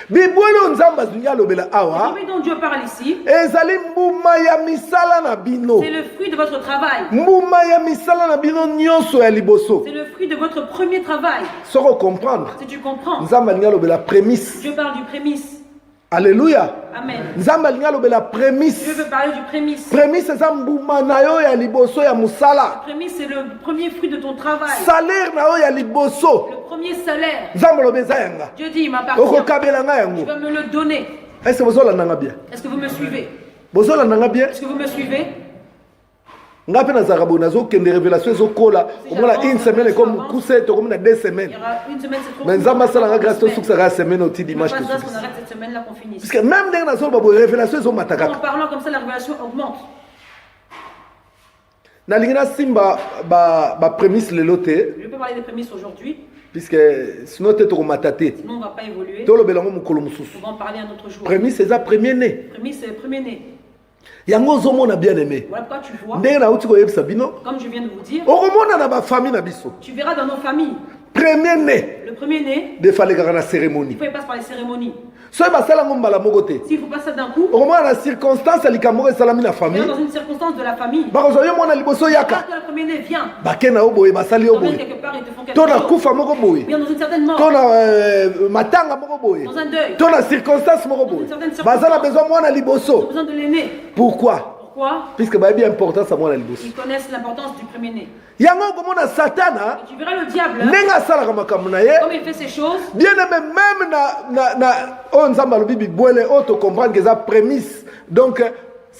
S1: Bibwele nzamba zungi alobela awa.
S2: Celui dont Dieu parle ici,
S1: Ezali mbuma ya misala na bino.
S2: c'est le fruit de votre travail.
S1: Mbuma ya misala na bino nyonso ya liboso.
S2: C'est le fruit de votre premier travail.
S1: Soko comprendre.
S2: Si tu comprends,
S1: Nzamba linga lobela prémisse.
S2: Dieu parle du prémisse.
S1: Alléluia.
S2: Amen.
S1: Nzamba linga lobela
S2: Dieu
S1: prémisse.
S2: veut parler du prémisse.
S1: Prémisse eza mbuma na yo ya liboso ya musala.
S2: Le prémisse, c'est le premier fruit de ton travail.
S1: Salaire na yo ya liboso.
S2: Le premier salaire.
S1: Nzamba lobeza yanga.
S2: Dieu dit, il m'appartient.
S1: Okokabela nga
S2: Tu
S1: yango.
S2: vas me le donner.
S1: Est-ce que bozolandanga bien?
S2: Est-ce que vous me suivez?
S1: Bozolandanga bien?
S2: Est-ce que vous me suivez?
S1: Nga pe nazalaka boye nazokende révélation ezokola omona une semaine ekomi mokuse tokomi na 2 semaines.
S2: Il y aura une semaine, c'est trop.
S1: Mais nzambe asalanga grâce tosukisaka ya semaine oti
S2: Je
S1: dimanche
S2: passe grâce qu'on
S1: tosukisa.
S2: arrête cette semaine-là, qu'on finisse.
S1: Parce que même ndenge nazoloba boye révélation ezomata
S2: En
S1: kaka.
S2: parlant comme ça, la révélation augmente.
S1: Nalingi nasimba baprémisse lelo te
S2: Je peux parler des prémices aujourd'hui,
S1: puisque sinon te tokomata te.
S2: sinon on ne va pas évoluer.
S1: Tolobela ngo mokolo mosusu.
S2: On va en parler un autre jour.
S1: Prémisse eza premier né.
S2: Prémisse, c'est le premier-né.
S1: Yango ozomona bien aimé.
S2: Voilà pourquoi tu vois,
S1: Ndenge nauti koyebisa bino.
S2: comme je viens de vous dire,
S1: Okomona na bafamille na biso.
S2: tu verras dans nos familles,
S1: Premier né
S2: le premier-né,
S1: defalekaka na
S2: il
S1: cérémonie.
S2: faut qu'il passe par les cérémonies.
S1: Soki basala ngo mbala moko te.
S2: S'il faut pas ça d'un coup,
S1: Okomona na circonstance ya likambo moko esalami na
S2: viens
S1: famille.
S2: dans une circonstance de la famille.
S1: Bakozwa yo mwana liboso yaka.
S2: Quand le premier-né vient,
S1: Bake na yo boye basali yo
S2: viens
S1: boye.
S2: quelque part, ils te font quelque
S1: To na
S2: chose.
S1: kufa moko boye.
S2: Viens dans une certaine mort,
S1: To na matanga moko boye.
S2: dans un deuil.
S1: To na circonstance moko boye. Baza na besoin mwana
S2: Ils ont
S1: liboso.
S2: besoin de l'aîné.
S1: Pourquoi?
S2: Pourquoi?
S1: Puisque bayebi importance ya mwana liboso.
S2: Ils connaissent l'importance du premier-né.
S1: Yango okomona satana
S2: Et tu verras le diable,
S1: ndenge asalaka makambo na ye.
S2: comme il fait ces choses,
S1: Bien aimé, même na oyo nzambe alobi bibwele oyo tocomprendre que eza prémisse. Donc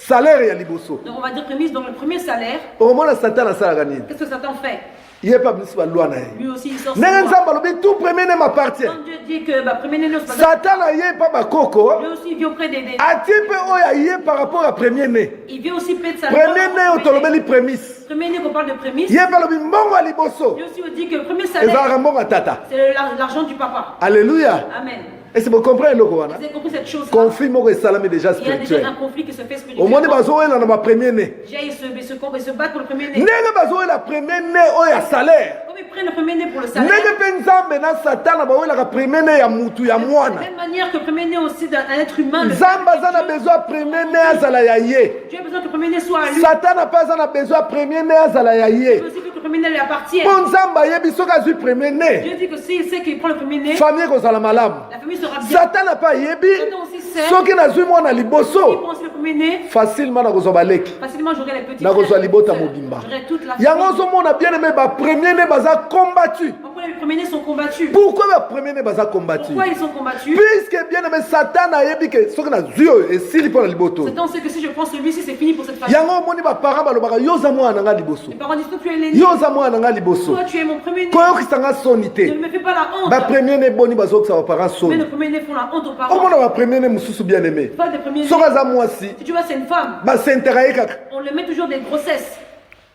S1: salaire ya liboso.
S2: Donc on va dire prémisse, donc le premier salaire.
S1: Okomona Satan asalaka nini?
S2: Qu'est-ce que Satan fait?
S1: Il n'est pas venu sur la loi.
S2: Lui aussi il sort
S1: Ndenge
S2: sur loi.
S1: Nzambe alobi tout premier-né m'appartient.
S2: Quand Dieu dit que premier-né ne se passe
S1: Satan aye pas bakoko.
S2: lui aussi il vient auprès des
S1: Ati pe oyo aye par rapport à premier-né.
S2: il vient aussi près de sa
S1: Premier-né otolobeli prémisse.
S2: Premier-né qu'on parle de prémisse.
S1: Ye pa lobi mbongo ya liboso.
S2: Lui aussi dit que le premier salaire
S1: Ezalaka mbongo ya tata.
S2: c'est l'argent du papa.
S1: Alléluia.
S2: Amen.
S1: Et c'est vous comprenez eloko wana?
S2: Vous avez compris cette chose-là?
S1: Conflit moko esalami déjà
S2: Il y a déjà
S1: spirituel.
S2: un conflit qui se fait
S1: Omoni
S2: spirituellement.
S1: bazowela na ba premier-né.
S2: Déjà ils se battent pour le premier-né.
S1: Ndenge bazowela premier-né oyo ya salaire.
S2: Comme ils prennent le premier-né pour le salaire.
S1: Ndenge mpe Nzambe na Satan bawelaka premier-né ya mutu ya
S2: De la
S1: mwana.
S2: même manière que le premier-né aussi d'un être humain.
S1: Nzambe aza na besoin premier-né azala ya ye.
S2: Dieu a besoin que le premier-né soit à lui.
S1: Satan n'a pas aza na besoin premier-né azala ya
S2: Dieu
S1: ye.
S2: veut aussi que le premier-né lui appartienne.
S1: Mpo Nzambe ayebi soki azwi premier-né,
S2: Dieu dit que s'il sait qu'il prend le premier-né,
S1: famille ekozala malamu.
S2: la famille sera bien.
S1: Satan n'a pas ayebi
S2: Satan aussi sait
S1: soki nazwi mwana
S2: qu'il
S1: liboso
S2: prend aussi le premier-né,
S1: facilement nakozwa baleki,
S2: facilement j'aurai les petits
S1: nakozwa
S2: frères,
S1: libota
S2: les sœurs.
S1: mobimba.
S2: J'aurai toute la
S1: Yango
S2: famille.
S1: ozomona bien aimé bapremier-né baza combattu.
S2: Pourquoi les premiers-nés sont combattus?
S1: Pourquoi bapremier-né baza combattu?
S2: Pourquoi ils sont combattus?
S1: Puisque bien aimé Satan ayebi ke soki nazwi oyo esili mpo na liboto.
S2: Satan sait que si je prends celui-ci, c'est fini pour cette famille.
S1: Yango omoni baparent balobaka yo oza mwana nanga liboso,
S2: Les parents disent toi tu es l'aîné,
S1: yo oza mwana nanga liboso,
S2: toi tu es mon premier-né.
S1: koyokisanga soni
S2: Ne
S1: te.
S2: me fais pas la honte.
S1: Bapremier-né boni bazokisa baparent
S2: Mais
S1: soni.
S2: le premier-né font la honte aux parents.
S1: omona bapremier-né mosusu bien aimé
S2: Pas des premiers-nés.
S1: soki aza mwasi
S2: Si tu vois, c'est une femme.
S1: basentera ye kaka
S2: On le met toujours des grossesses.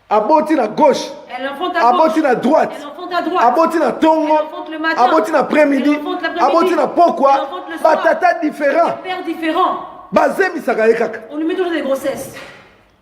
S1: aboti na gauche,
S2: Elle enfante à
S1: aboti
S2: gauche.
S1: na droite,
S2: Elle enfante à droite.
S1: aboti na tongo,
S2: Elle enfante le matin.
S1: aboti na après-midi,
S2: Elle enfante l'après-midi.
S1: aboti na
S2: Elle
S1: pokwa,
S2: enfante le soir.
S1: batata différent
S2: Des pères différents.
S1: bazemisaka ye kaka
S2: On lui met toujours des grossesses.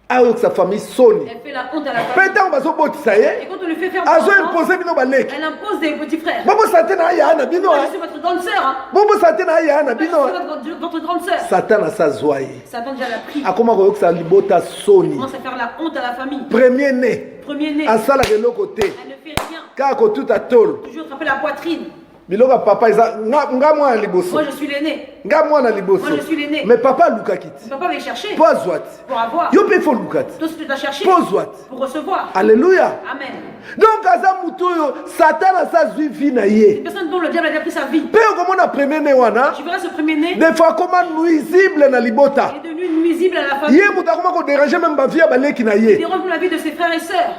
S1: ayokisa famille soni.
S2: Elle fait la honte à la
S1: Mpe
S2: famille.
S1: ntango bazobotisa
S2: Et
S1: ye
S2: quand on lui fait faire des
S1: azo
S2: enfants,
S1: impose bino baleki
S2: elle impose des petits frères.
S1: bobosa te na aya na bino
S2: Moi, je suis votre grande sœur. Hein.
S1: bobosa te na aya na
S2: Moi, je
S1: bino
S2: suis votre grande sœur.
S1: Satan asazwa ye
S2: Satan déjà l'a pris.
S1: akoma koyokisa libota
S2: Il
S1: soni.
S2: commence à faire la honte à la famille.
S1: Premier-né
S2: Premier-né.
S1: asalaka eloko te
S2: Elle ne fait rien.
S1: kaka kotuta tolo
S2: Toujours frapper la poitrine.
S1: biloko ya papa eza nga mwana liboso,
S2: Moi, je suis l'aîné.
S1: nga mwana liboso,
S2: Moi, je suis l'aîné.
S1: mais papa alukaki ti
S2: Papa va les chercher
S1: mpo azwa ti
S2: pour avoir.
S1: yo mpe fo oluka ti
S2: Toi aussi, tu dois chercher
S1: mpo ozwa ti.
S2: pour recevoir.
S1: Alléluia.
S2: Amen.
S1: Donc aza mutu oyo Satan asazwi vi na
S2: Une
S1: ye
S2: personne dont le diable a déjà pris sa vie.
S1: mpe okomona premier-né wana
S2: Tu verras ce premier-né,
S1: des fois akoma nuisible na libota
S2: il est devenu nuisible à la famille.
S1: ye moto akoma koderange meme bavie ya baleki na
S2: Il
S1: ye.
S2: dérange la vie de ses frères et sœurs.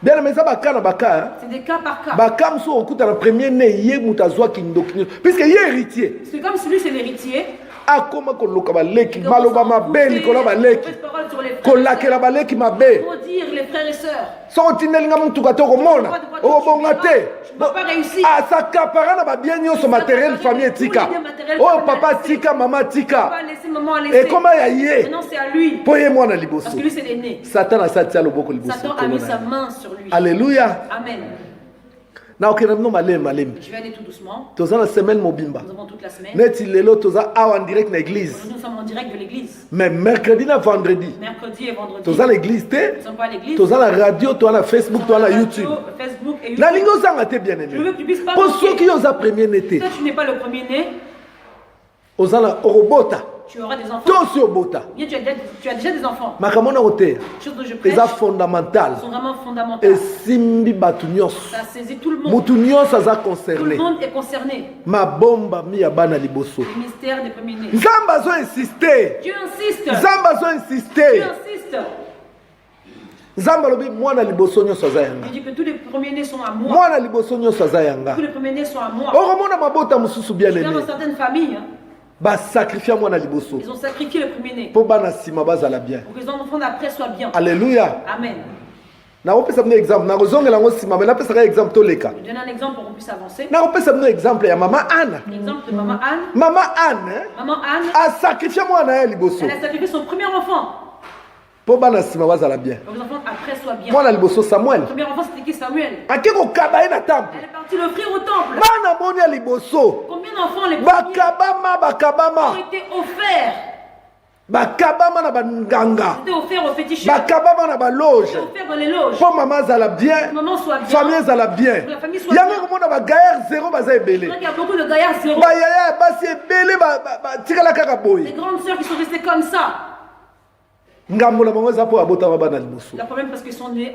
S1: bien mais eza baka na baka
S2: C'est des cas par cas.
S1: baka mosusu okuta na premier-né ye moto azwaki ndoki nyonso puisque ye héritier
S2: Parce que comme celui, c'est l'héritier.
S1: akoma koloka baleki
S2: il
S1: maloba
S2: commence à
S1: mabe
S2: pousser
S1: likolo ya baleki
S2: mauvaise parole sur les frères et
S1: kolakela baleki mabe
S2: Pour dire les frères et sœurs.
S1: soki otindelinga motuka te okomona okobonga te
S2: Je ne peux pas réussir.
S1: asakapara na babien nyonso matériel famille etika oyo papa atika mama
S2: Je ne peux
S1: atika
S2: pas laisser maman à laisser.
S1: ekoma ya ye
S2: Maintenant, c'est à lui.
S1: mpo ye mwana
S2: Parce
S1: liboso
S2: que lui, c'est l'aîné.
S1: satan asati ya loboko liboso
S2: Satan a mis sa main sur lui.
S1: alleluya
S2: Amen.
S1: na okenda bino malemi malemi
S2: Je vais aller tout doucement.
S1: toza na semaine mobimba
S2: Nous avons toute la semaine.
S1: neti lelo toza awa en direct na église
S2: Aujourd'hui, nous sommes en direct de l'église.
S1: mais mercredi na vendredi
S2: Mercredi et vendredi.
S1: toza na église te
S2: Nous ne sommes pas à l'église.
S1: toza na radio toza na facebook toza na youtube
S2: Facebook et YouTube.
S1: nalingi ozanga te bien
S2: Je
S1: aimé
S2: veux que tu puisses pas
S1: mpo
S2: manquer.
S1: soki yo oza premier ne te
S2: Toi, tu n'es pas le premier-né.
S1: oza na okobota
S2: Tu auras des enfants.
S1: to osi obota
S2: Bien, tu as déjà des enfants.
S1: makambo nango te
S2: Les choses dont je prêche
S1: eza fondamental
S2: sont vraiment fondamentales.
S1: esimbi bato nyonso
S2: Ça saisit tout le monde.
S1: motu nyonso aza
S2: Tout le
S1: concerné
S2: monde est concerné.
S1: mabomba mi ya bana liboso
S2: Le mystère des premiers-nés.
S1: nzambe azoinsiste
S2: Dieu insiste.
S1: nzambe
S2: Dieu
S1: azoinsiste
S2: insiste.
S1: nzambe alobi mwana liboso nyonso aza yanga
S2: Il dit que tous les premiers-nés sont à moi.
S1: mwana liboso nyonso aza yanga
S2: Tous les premiers-nés sont à moi.
S1: okomona mabota mosusu bien
S2: Dans
S1: aimé
S2: certaines familles, hein,
S1: basakrifia mwana liboso
S2: ils ont sacrifié le premier-né
S1: mpo bana nsima bazala bien
S2: pour que les enfants d'après soient bien.
S1: alleluya
S2: Amen.
S1: nakopesa bino exemple nakozongela yango nsima me napesaka exemple toleka
S2: Je donne un exemple pour qu'on puisse avancer.
S1: nakopesa bino exemple ya mama ana
S2: L'exemple de maman Anne.
S1: mama ana
S2: Maman Anne,
S1: asakrifia mwana na ye liboso
S2: elle a sacrifié son premier enfant
S1: mpo bana nsima bazala bien
S2: pour que les enfants après soient bien.
S1: mwana liboso samuel
S2: Le premier enfant, c'était qui? Samuel.
S1: ake kokaba ye na temple
S2: Elle est partie l'offrir au temple.
S1: bana boni ya liboso
S2: Combien d'enfants les premiers
S1: bakabama
S2: ont été offerts?
S1: bakabama na banganga
S2: C'était offert aux féticheurs.
S1: bakabama na baloge
S2: C'était offert dans les loges.
S1: mpo mama azala
S2: Que
S1: bien
S2: maman soit bien.
S1: famille ezala bien
S2: Que la famille soit
S1: yango
S2: bien.
S1: komona bagayere zero baza
S2: C'est vrai
S1: ebele
S2: qu'il y a beaucoup de gaillards zéro.
S1: bayaya ya basi ebele batikala kaka
S2: Des
S1: boye
S2: grandes sœurs qui sont restées comme ça.
S1: ngambo na bango eza po abotama bana liboso.
S2: Le problème parce qu'ils sont nés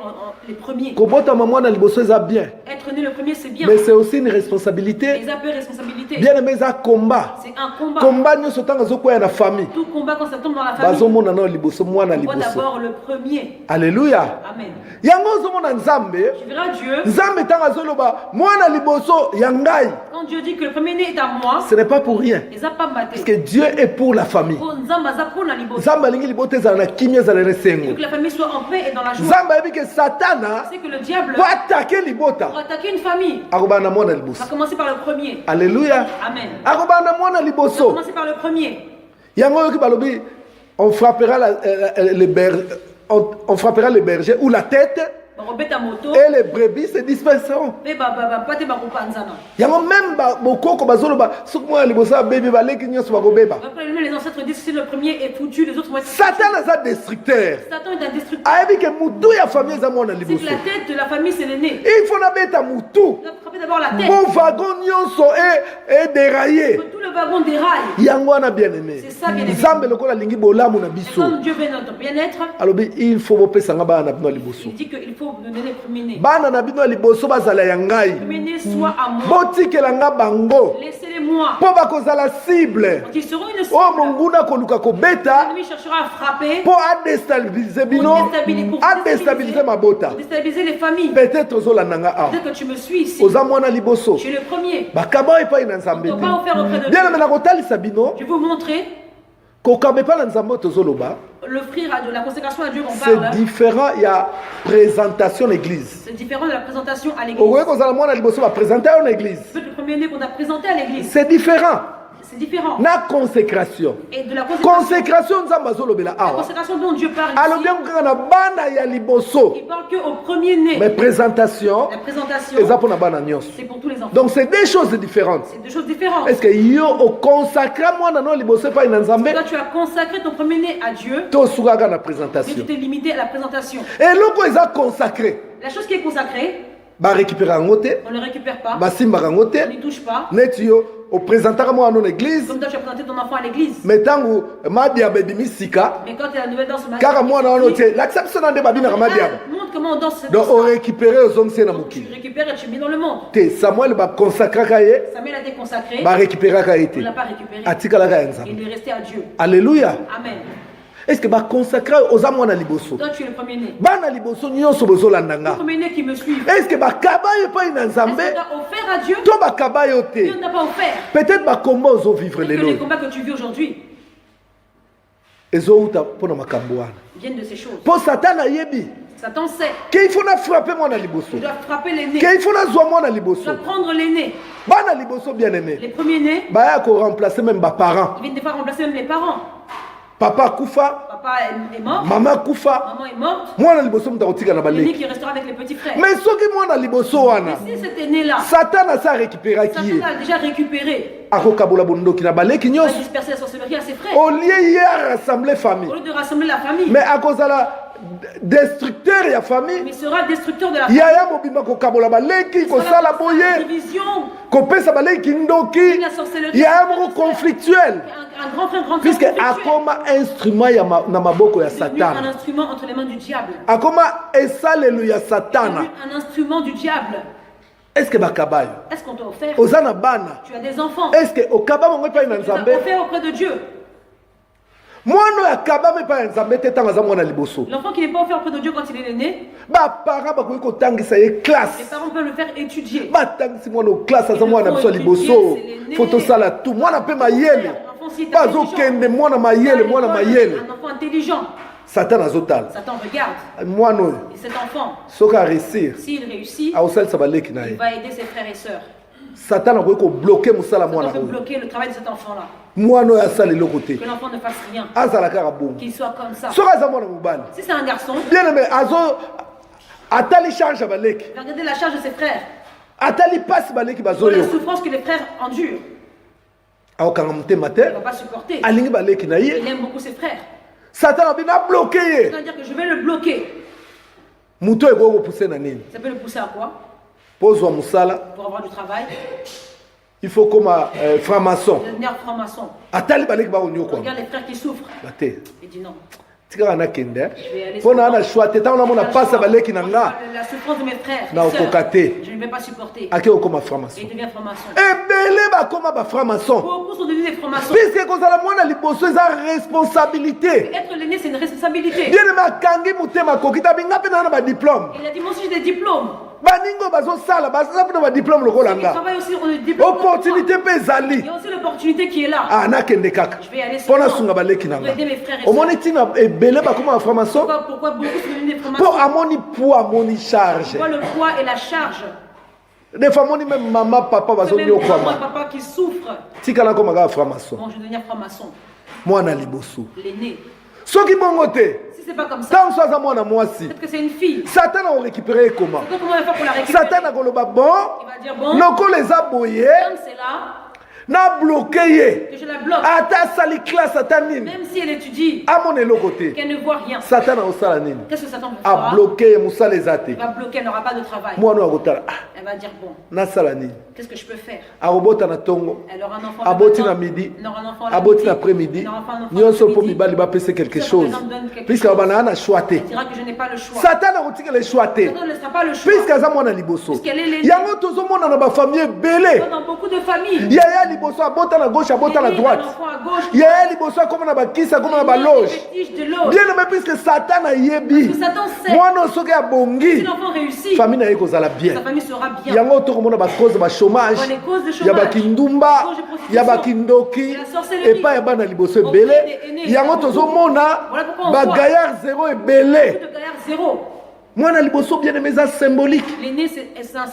S2: les premiers.
S1: Kobotama mwana liboso eza bien.
S2: Être né le premier, c'est bien.
S1: Mais c'est aussi une responsabilité.
S2: Ils appellent responsabilité.
S1: Bien aimé eza combat.
S2: C'est un combat.
S1: Combat nyonso tanga zokoya na famille.
S2: Tout combat quand ça tombe dans la famille.
S1: Bazomona na liboso mwana
S2: On voit
S1: liboso.
S2: d'abord le premier.
S1: Alléluia.
S2: Amen.
S1: Yango ozomona Nzambe.
S2: Tu verras Dieu.
S1: Nzambe tanga zoloba mwana liboso ya ngai.
S2: Quand Dieu dit que le premier-né est à moi,
S1: Ce n'est pas pour rien.
S2: ils n'ont pas maté.
S1: Parce que Dieu est pour la famille. Nzambe alingi liboso ezala na kimia ezala na
S2: Il faut
S1: esengo.
S2: que la famille soit en paix et dans la joie.
S1: Nzambe ayebi ke Satana
S2: C'est que le diable,
S1: po attaquer libota.
S2: pour attaquer une famille,
S1: Akobana na mwana
S2: va
S1: liboso.
S2: commencer par le premier.
S1: Alléluia.
S2: Amen.
S1: Akobana na mwana
S2: Va
S1: liboso.
S2: commencer par le premier.
S1: Yango yoki balobi on frappera on frappera les bergers ou la tête et les brebis se disperseront. Yango même bokoko bazoloba soki mwana liboso abebe baleki nyonso bakobeba.
S2: Les ancêtres disent que si le premier est foutu, les autres vont être.
S1: Satan aza destructeur.
S2: Satan est un destructeur.
S1: Ayebi ke mutu ya famille eza mwana
S2: C'est que
S1: liboso.
S2: la tête de la famille, c'est l'aîné.
S1: Il faut nabeta mutu.
S2: Tu dois frapper d'abord la tête.
S1: Mon wagon nyonso est déraillé.
S2: Tout le wagon déraille.
S1: Yango wana bien aimé.
S2: C'est ça, bien aimé.
S1: Nzambe lokola lingi bolamu na
S2: Et
S1: biso.
S2: comme Dieu veut notre bien-être,
S1: Alobi il faut bopesanga bana na bino liboso.
S2: il dit qu'il faut nous donner le premier-né.
S1: Bana na bino liboso bazala ya
S2: Le
S1: ngai.
S2: premier-né soit à moi.
S1: Botikelanga bango.
S2: Laissez-les-moi.
S1: Po bakozala cible.
S2: Quand ils seront une cible,
S1: Oh monguna koluka kobeta
S2: l'ennemi cherchera à frapper
S1: po adestabiliser bino,
S2: pour
S1: adestabiliser mabota.
S2: déstabiliser les familles.
S1: Peut-être ozolandanga awa.
S2: Peut-être que tu me suis ici.
S1: Oza mwana liboso.
S2: Je suis le premier.
S1: Bakaba epai na Nzambe.
S2: On ne doit pas offrir auprès de
S1: Bien
S2: Dieu.
S1: aimé na kotalisa bino.
S2: Je vais vous montrer
S1: Kokaba epai na Nzambe tozoloba.
S2: l'offrir de la consécration à Dieu qu'on
S1: C'est
S2: parle.
S1: différent, il y a présentation l'église.
S2: C'est différent de la présentation à l'église.
S1: Okoye kozala mwana liboso ba présenter à l'église.
S2: Le premier-né qu'on a présenté à l'église,
S1: C'est différent.
S2: c'est différent.
S1: Na consécration.
S2: Et de la consécration,
S1: Consécration Nzambe azolobela
S2: la
S1: awa.
S2: consécration dont Dieu parle
S1: Alors
S2: ici,
S1: bien kaka na bana ya liboso.
S2: il parle qu'au premier-né.
S1: Mais présentation
S2: La présentation,
S1: eza pour na bana nyonso.
S2: c'est pour tous les enfants.
S1: Donc c'est deux choses différentes.
S2: C'est deux choses différentes.
S1: Est-ce que yo o consacra mwana no liboso pa na Nzambe
S2: Toi, tu as consacré ton premier-né à Dieu,
S1: to sukaka na
S2: mais tu
S1: présentation.
S2: t'es limité à la présentation.
S1: Et loko eza consacré.
S2: La chose qui est consacrée,
S1: Ba récupérer yango te,
S2: on ne le récupère pas,
S1: ba simba yango
S2: on
S1: te.
S2: n'y touche pas.
S1: Net yo o présentaka mwana no l'église.
S2: Comme toi, tu as présenté ton enfant à l'église.
S1: Mais tangu madiaba ebimi sika
S2: Mais quand tu as la nouvelle danse,
S1: kaka mwana wana otie lakisa biso na nde babinaka madiaba.
S2: montre comment on danse cette
S1: Donc
S2: danse.
S1: on récupère ozongisi na
S2: Tu
S1: mokili
S2: récupères et tu mets dans le monde.
S1: te Samuel baconsacraka ye
S2: Samuel a été consacré,
S1: barécupéraka ye
S2: on
S1: te
S2: ne l'a pas récupéré.
S1: atikalaka ya
S2: Il
S1: Nzambe.
S2: est resté à Dieu.
S1: Alléluia.
S2: Amen.
S1: Est-ce que baconsacra oza mwana liboso
S2: Toi, tu es le premier-né.
S1: bana liboso nyonso bozolanda
S2: Le
S1: nga?
S2: premier-né qui me suit.
S1: Est-ce que bakaba yo epai na
S2: Est-ce
S1: Nzambe
S2: que tu as offert à Dieu?
S1: to bakaba yo
S2: Dieu
S1: te?
S2: ne t'a pas offert.
S1: Peut-être bakomba ozovivre
S2: Peut-être que les
S1: lelo
S2: combats que tu vis aujourd'hui
S1: ezouta mpona makambo wana
S2: viennent de ces choses.
S1: mpo Satan ayebi
S2: Satan sait.
S1: ke ifo na frappe mwana liboso,
S2: Tu dois frapper l'aîné.
S1: ke ifo nazwa mwana
S2: Tu
S1: liboso.
S2: dois prendre l'aîné.
S1: Bana liboso bien aimé
S2: Les premiers-nés,
S1: baya koremplacer même baparents.
S2: ils viennent des fois remplacer même les parents.
S1: Papa akufa,
S2: Papa est mort,
S1: mama akufa,
S2: maman est morte.
S1: mwana liboso mutu akotika na
S2: L'aîné
S1: baleki.
S2: qui restera avec les petits frères.
S1: Mais soki mwana liboso wana
S2: Mais si cet aîné-là,
S1: Satan asa récupéraki
S2: Satan
S1: ye
S2: a déjà récupéré,
S1: akokabola bondoki na baleki
S2: il va
S1: nyonso
S2: disperser la sorcellerie à ses frères.
S1: au lieu ye arassembler famille,
S2: Au lieu de rassembler la famille,
S1: mais akozala destructeur ya famille.
S2: mais il sera destructeur de la famille.
S1: Yaya mobimba kokabola baleki
S2: Il sera
S1: kosala
S2: la
S1: boye
S2: division,
S1: kopesa baleki ndoki.
S2: la sorcellerie.
S1: Yaya moko conflictuel
S2: Un grand frère, grand
S1: puisque
S2: frère conflictuel.
S1: akoma instrument ya na maboko ya
S2: C'est devenu
S1: Satan,
S2: un instrument entre les mains du diable.
S1: akoma esalelo ya
S2: C'est
S1: Satana.
S2: devenu un instrument du diable.
S1: Est-ce que bakabayo
S2: Est-ce qu'on t'a offert?
S1: oza na bana?
S2: Tu as des enfants.
S1: Est-ce que okaba bango epai na
S2: Tu as
S1: Nzambe?
S2: offert auprès de Dieu.
S1: Mwana oyo akabama epai na Nzambe te ntango aza mwana liboso,
S2: L'enfant qui n'est pas offert auprès de Dieu quand il est né,
S1: baparent bakoki kotangisa ye
S2: les
S1: classe,
S2: parents peuvent le faire étudier.
S1: batangisi mwana o classe aza mwana na biso ya liboso, fo tosala tu mwana mpe mayele
S2: L'enfant s'il est
S1: bazokende mwana mayele mwana mayele.
S2: un enfant intelligent.
S1: Satan azotala
S2: Satan regarde.
S1: mwana oyo
S2: Et cet enfant,
S1: soki aréussir
S2: s'il réussit,
S1: akosalisa baleki na
S2: il
S1: ye.
S2: va aider ses frères et sœurs.
S1: Satan akoki kobloke mosala
S2: On
S1: mwana
S2: peut
S1: oyo,
S2: bloquer le travail de cet enfant-là.
S1: mwana oyo asala eloko te,
S2: Que l'enfant ne fasse rien.
S1: azala kaka bongo.
S2: Qu'il soit comme ça.
S1: Soki aza mwana mobali
S2: Si c'est un garçon,
S1: bien aimé atali charge ya baleki,
S2: il va regarder la charge de ses frères.
S1: atali pasi baleki
S2: Pour la
S1: bazoyoka,
S2: souffrance que les frères endurent.
S1: akokanga motema te,
S2: Il ne va pas supporter.
S1: alingi baleki na ye.
S2: Il aime beaucoup ses frères.
S1: Satan abi nabloke ye,
S2: C'est-à-dire que je vais le bloquer.
S1: moto ekoki kopuse na nini
S2: Ça peut le pousser à quoi?
S1: mpo ozwa mosala.
S2: Pour avoir du travail.
S1: Il faut koma franc-maçon
S2: Devenir franc-maçon.
S1: atali baleki bakonyokwama
S2: Regarde les frères qui souffrent.
S1: bate
S2: Il dit non.
S1: tika na kende
S2: vais aller
S1: pona na choix te tana mona pasa baleki na nga
S2: la souffrance de mes frères
S1: na
S2: et sœurs,
S1: okokate
S2: je ne vais pas supporter.
S1: ake okoma
S2: Et
S1: franc-maçon
S2: il devient franc-maçon.
S1: ebele bakoma ba franc-maçon
S2: Beaucoup sont devenus des francs-maçons.
S1: puisque kozala mwana liboso eza responsabilité
S2: Être l'aîné, c'est une responsabilité.
S1: bien aimé akangi motema kokita binga mpe na ba diplôme
S2: Il a dit, moi aussi j'ai des diplômes.
S1: baningo bazosala baza mpe na ba diplôme lokola
S2: Il
S1: nga
S2: travaille aussi, on a des diplômes.
S1: opportunité mpe ezali
S2: Il y a aussi l'opportunité qui est là.
S1: ah nakende kaka
S2: Je vais aller
S1: mpo
S2: seulement
S1: nasunga baleki na
S2: pour
S1: nga
S2: aider mes frères et
S1: omoni
S2: sœurs.
S1: ntina ebele bakoma ba franc-maçon
S2: Pourquoi beaucoup sont devenus des
S1: mpo
S2: francs-maçons?
S1: amoni poids amoni charge
S2: On voit le poids et la charge.
S1: des fois amoni même mama papa
S2: C'est même maman et
S1: bazonyokwama
S2: papa qui souffrent.
S1: tikala koma kaka franc-maçon
S2: Bon, je vais devenir franc-maçon.
S1: mwana liboso
S2: L'aîné.
S1: soki bongo te
S2: Si c'est pas comme ça,
S1: ntango so aza mwana mwasi
S2: peut-être que c'est une fille.
S1: satana akorécupere ekoma
S2: Donc, comment on va faire pour la récupérer?
S1: satana akoloba bon
S2: Il va dire, bon,
S1: lokola eza boye
S2: comme c'est là,
S1: na bloke ye
S2: que je la bloque.
S1: ata asali classe ata nini
S2: Même si elle étudie,
S1: amona eloko te
S2: qu'elle ne voit rien.
S1: satana akosala nini
S2: Qu'est-ce que Satan va faire?
S1: abloke ye mosala eza te
S2: Il va bloquer, elle n'aura pas de travail.
S1: mwana oyo akotala
S2: Elle va dire, bon,
S1: nasala nini
S2: qu'est-ce que je peux faire?
S1: akobota na ntongo
S2: Elle aura un enfant.
S1: aboti
S2: le
S1: na
S2: matin,
S1: midi
S2: elle aura un enfant le
S1: aboti
S2: midi,
S1: na après-midi
S2: elle aura un enfant
S1: nyonso mpo
S2: l'après-midi.
S1: mibali bapese quelque
S2: Ça
S1: chose
S2: représente donne quelque
S1: puisque
S2: chose.
S1: banaa na choix te
S2: Elle dira que je n'ai pas le choix.
S1: satana akotikela choix te
S2: Satan ne laissera pas le choix.
S1: puisque aza mwana liboso
S2: Puisqu'elle est l'aînée.
S1: yango tozomona na bafamille ebele
S2: Dans beaucoup de familles,
S1: yaya liboso abota na gauche abota na
S2: l'aîné,
S1: droite
S2: un enfant à gauche,
S1: yaya liboso akoma na bakisi akoma na
S2: l'aîné,
S1: baloge
S2: des vestiges de l'autre.
S1: bien aimé puisque satana ayebi
S2: Parce que Satan sait,
S1: mwana oyo soki abongi
S2: si l'enfant réussit,
S1: famille na ye kozala bien
S2: sa famille sera bien.
S1: yango tokomona bacause bachômage
S2: Voilà les causes de
S1: ya
S2: chômage,
S1: bakindumba
S2: les causes de prostitution,
S1: ya bakindoki
S2: de la sorcellerie,
S1: epai ya bana liboso
S2: auprès
S1: ebele
S2: des aînés,
S1: yango
S2: beaucoup.
S1: tozomona
S2: Voilà pourquoi on
S1: bagayard zero
S2: Beaucoup
S1: ebele
S2: de gaillards zéro.
S1: mwana liboso bien aimé eza symbolique
S2: L'aîné, c'est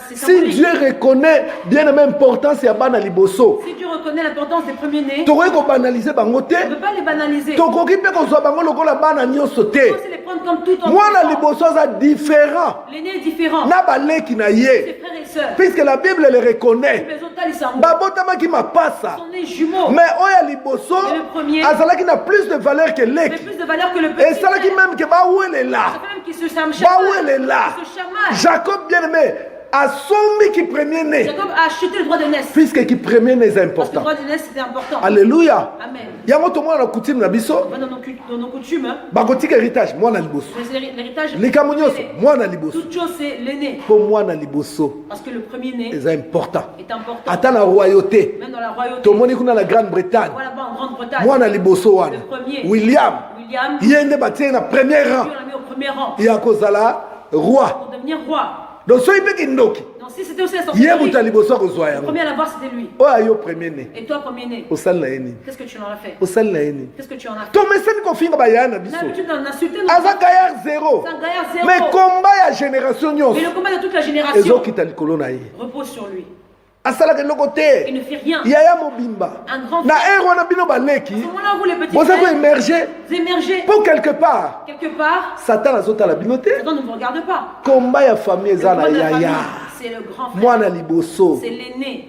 S1: si
S2: symbolique.
S1: Dieu reconnaît bien aimé importance ya bana liboso
S2: Si Dieu reconnaît l'importance des premiers-nés,
S1: tokoki kobanalize bango te
S2: on ne peut pas les banaliser.
S1: tokoki mpe kozwa bango lokola bana nyonso
S2: Il
S1: te
S2: faut aussi les prendre comme tout en
S1: mwana liboso aza différent
S2: L'aîné est différent.
S1: na baleki na
S2: Ses
S1: ye
S2: frères et sœurs.
S1: puisque la bible le reconnaît
S2: Les autres, ils sont
S1: babotamaki mapasa
S2: nés jumeaux.
S1: mais oyo ya liboso
S2: Et le premier
S1: azalaki na plus de valeur que
S2: Mais
S1: leki
S2: plus de valeur que le petit.
S1: esalaki
S2: frère.
S1: même ke bawelela
S2: Ça fait même qu'ils se chamaillent.
S1: bawelela
S2: Ils se chamaillent.
S1: jacob bien aimé asombi ki premier né
S2: Jacob a acheté le droit de naissance.
S1: puisque ki premier né eza
S2: Parce que le
S1: important
S2: droit de naissance, c'était important.
S1: alléluia
S2: Amen.
S1: yango tomona na coutume na biso
S2: Dans nos coutumes, hein,
S1: bakotika héritage mwana liboso
S2: l'héritage,
S1: likambo nyonso
S2: l'aîné.
S1: mwana liboso
S2: Toute chose, c'est l'aîné.
S1: mpo mwana liboso
S2: Parce que le premier-né
S1: eza important
S2: est important.
S1: ata na royauté
S2: Même dans la royauté.
S1: tomoni kuna na grande-bretagne
S2: Voilà, là-bas en Grande-Bretagne.
S1: mwana liboso wana
S2: Le premier.
S1: william
S2: William,
S1: ye nde batie na premier rang
S2: Dieu l'a mis au premier rang
S1: ya kozala roi
S2: pour devenir roi.
S1: donc soki mpe kindoki
S2: Donc si c'était aussi la
S1: ye
S2: sorcellerie,
S1: moto ya liboso akozwa
S2: le
S1: yango
S2: premier à l'avoir, c'était lui.
S1: oyo ayo premier né
S2: Et toi, premier-né,
S1: osali na ye nini
S2: qu'est-ce que tu en as fait?
S1: osali na ye nini
S2: Qu'est-ce que tu en as fait?
S1: tomesani kofinga bayaya na
S2: On a
S1: biso
S2: l'habitude d'en insulter nos
S1: aza gaillard zéro
S2: C'est un gaillard zéro.
S1: mais komba ya génération
S2: Mais
S1: nyonso
S2: le combat de toute la génération
S1: ezokita likolo na ye
S2: repose sur lui.
S1: asalaka eloko
S2: Il
S1: te
S2: ne fait rien.
S1: yaya mobimba
S2: Un grand
S1: na
S2: frère.
S1: ere wana bino
S2: À
S1: baleki
S2: ce moment-là, vous les petits
S1: boza
S2: frères,
S1: koemerge
S2: vous émergez.
S1: mpo quelque part
S2: Quelque part,
S1: satan azotala bino te
S2: Satan ne vous regarde pas.
S1: komba ya famille
S2: Le
S1: eza na
S2: combat de la famille,
S1: yaya
S2: c'est le grand frère.
S1: mwana liboso
S2: C'est l'aîné.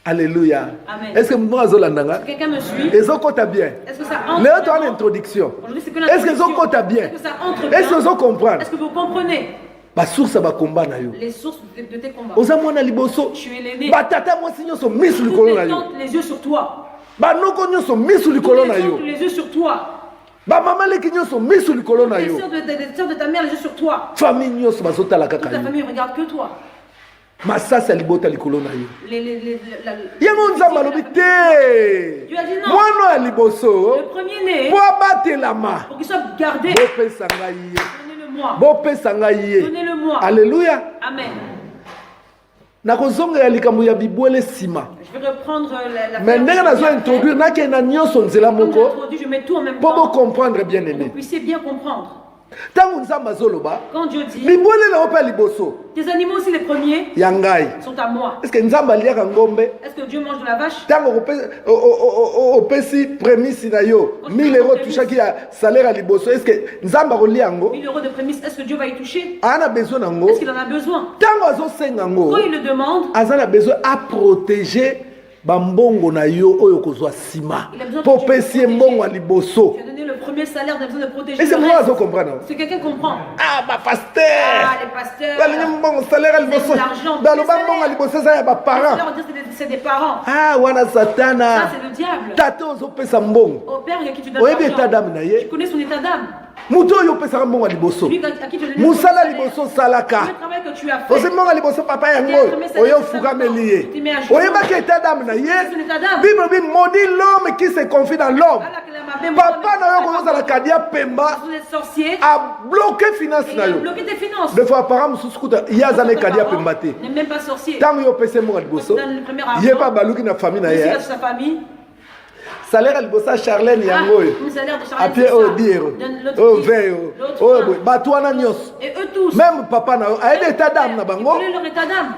S1: alléluia
S2: Amen.
S1: est-ce que moko azolandanga
S2: Quelqu'un me suit?
S1: ezokota bien
S2: Est-ce que ça entre
S1: leo towana
S2: vraiment?
S1: introduction
S2: Aujourd'hui, c'est que
S1: est-ce que
S2: l'introduction.
S1: ezokota bien
S2: Est-ce que ça entre bien?
S1: est-ce que ozocomprendre
S2: Est-ce que vous comprenez
S1: basource ya bakomba na yo
S2: les sources de tes combats?
S1: oza mwana liboso
S2: Tu es l'aîné.
S1: batata mwasi nyonso misu
S2: Toutes
S1: likolo na
S2: les
S1: yo
S2: tantes, les yeux sur toi.
S1: banoko nyonso misu
S2: Toutes
S1: likolo
S2: les
S1: na yo
S2: oncles, les yeux sur toi.
S1: bamama leki nyonso misu likolo na
S2: Les
S1: yo
S2: sœurs de ta mère, les yeux sur toi.
S1: famille nyonso bazotala
S2: Toute
S1: kaka
S2: ta
S1: yo
S2: famille ne regarde que toi.
S1: masasi ya libota likolo na yo
S2: La-
S1: yango nzambe alobi te
S2: Dieu a dit non.
S1: mwana ya liboso
S2: Le premier-né,
S1: mpo abatelama
S2: pour qu'il soit gardé,
S1: bopesa ngai ye
S2: donnez-le-moi.
S1: bopesa ngai ye
S2: Donnez-le-moi.
S1: alleluya
S2: Amen.
S1: nakozongela likambo ya bibwele nsima
S2: Je vais reprendre la
S1: me ndenge nazointroduire nakenda nyonso nzela
S2: Comme j'ai
S1: moko
S2: introduit, je mets tout en même
S1: mpo
S2: temps.
S1: bocomprendre bien
S2: Pour que vous
S1: aimé
S2: puissiez bien comprendre.
S1: ntango nzambe azoloba
S2: Quand Dieu dit,
S1: bibwele nango mpe ya liboso
S2: tes animaux aussi les premiers
S1: ya ngai
S2: sont à moi.
S1: estce nzambe aliaka ngombe
S2: Est-ce que Dieu mange de la vache?
S1: ntango opesi prémisse na yo 1000 euros tushaki ya salaire ya liboso estce nzambe akolia yango
S2: 1000 euros de prémisse, est-ce que Dieu va y toucher?
S1: aa na besoin nango
S2: Est-ce qu'il en a besoin?
S1: ntango azosenga yango
S2: Quand il le demande,
S1: aza na besoin aprotéger bambongo na yo oyo kozwa nsima
S2: Il a besoin
S1: mpo
S2: que tu
S1: opesi ye
S2: protéges.
S1: mbongo ya liboso
S2: tu as donné le premier salaire, tu as besoin de protéger
S1: ese
S2: le
S1: moko
S2: reste.
S1: azocomprendre
S2: Si quelqu'un comprend.
S1: ah
S2: Ah,
S1: bapaster
S2: les pasteurs.
S1: balingi mbongo salaire ya
S2: Ils
S1: liboso
S2: aiment l'argent.
S1: baloba
S2: Les
S1: mbongo ya
S2: salaires.
S1: liboso eza ya
S2: Les
S1: baparent
S2: salaires, on dit que c'est des parents.
S1: ah wana
S2: Ça,
S1: satana
S2: c'est le diable.
S1: tata ozopesa mbongo
S2: Au père, il y a qui tu donnes
S1: oyebi état
S2: l'argent.
S1: d'âme na
S2: Tu
S1: ye
S2: connais son état d'âme.
S1: Muto yo pesaka mbongo liboso.
S2: Celui à qui tu donnes
S1: Musala
S2: le
S1: liboso salaka.
S2: travail que tu as fait.
S1: Ose mbongo liboso papa yango. Oyo fukameli ye. Oyebaki état d'âme na ye. Bible dit maudit l'homme qui se confie dans l'homme. Papa na yo kozala kadia pemba.
S2: Vous êtes sorcier.
S1: A bloqué finance
S2: Il
S1: na
S2: a
S1: yo.
S2: bloqué tes finances.
S1: Des fois parents mususu kuta yazale kadia pemba te.
S2: N'est même pas sorcier.
S1: Tango yo pese mbongo liboso.
S2: Donne le premier argent.
S1: Yeba baluki na famille na
S2: Ici,
S1: ye.
S2: à sa famille.
S1: Salaire libosa Charlène yango yo.
S2: Le salaire de
S1: A
S2: Charlène,
S1: pied
S2: c'est
S1: au
S2: ça.
S1: dire.
S2: Donne l'autre
S1: Oh
S2: 10,
S1: veyo.
S2: l'autre
S1: Oh
S2: 20.
S1: boy. Batwana nyos.
S2: Et eux tous.
S1: Même papa na yo. Aide état d'âme na bango.
S2: Ils voulaient leur état d'âme.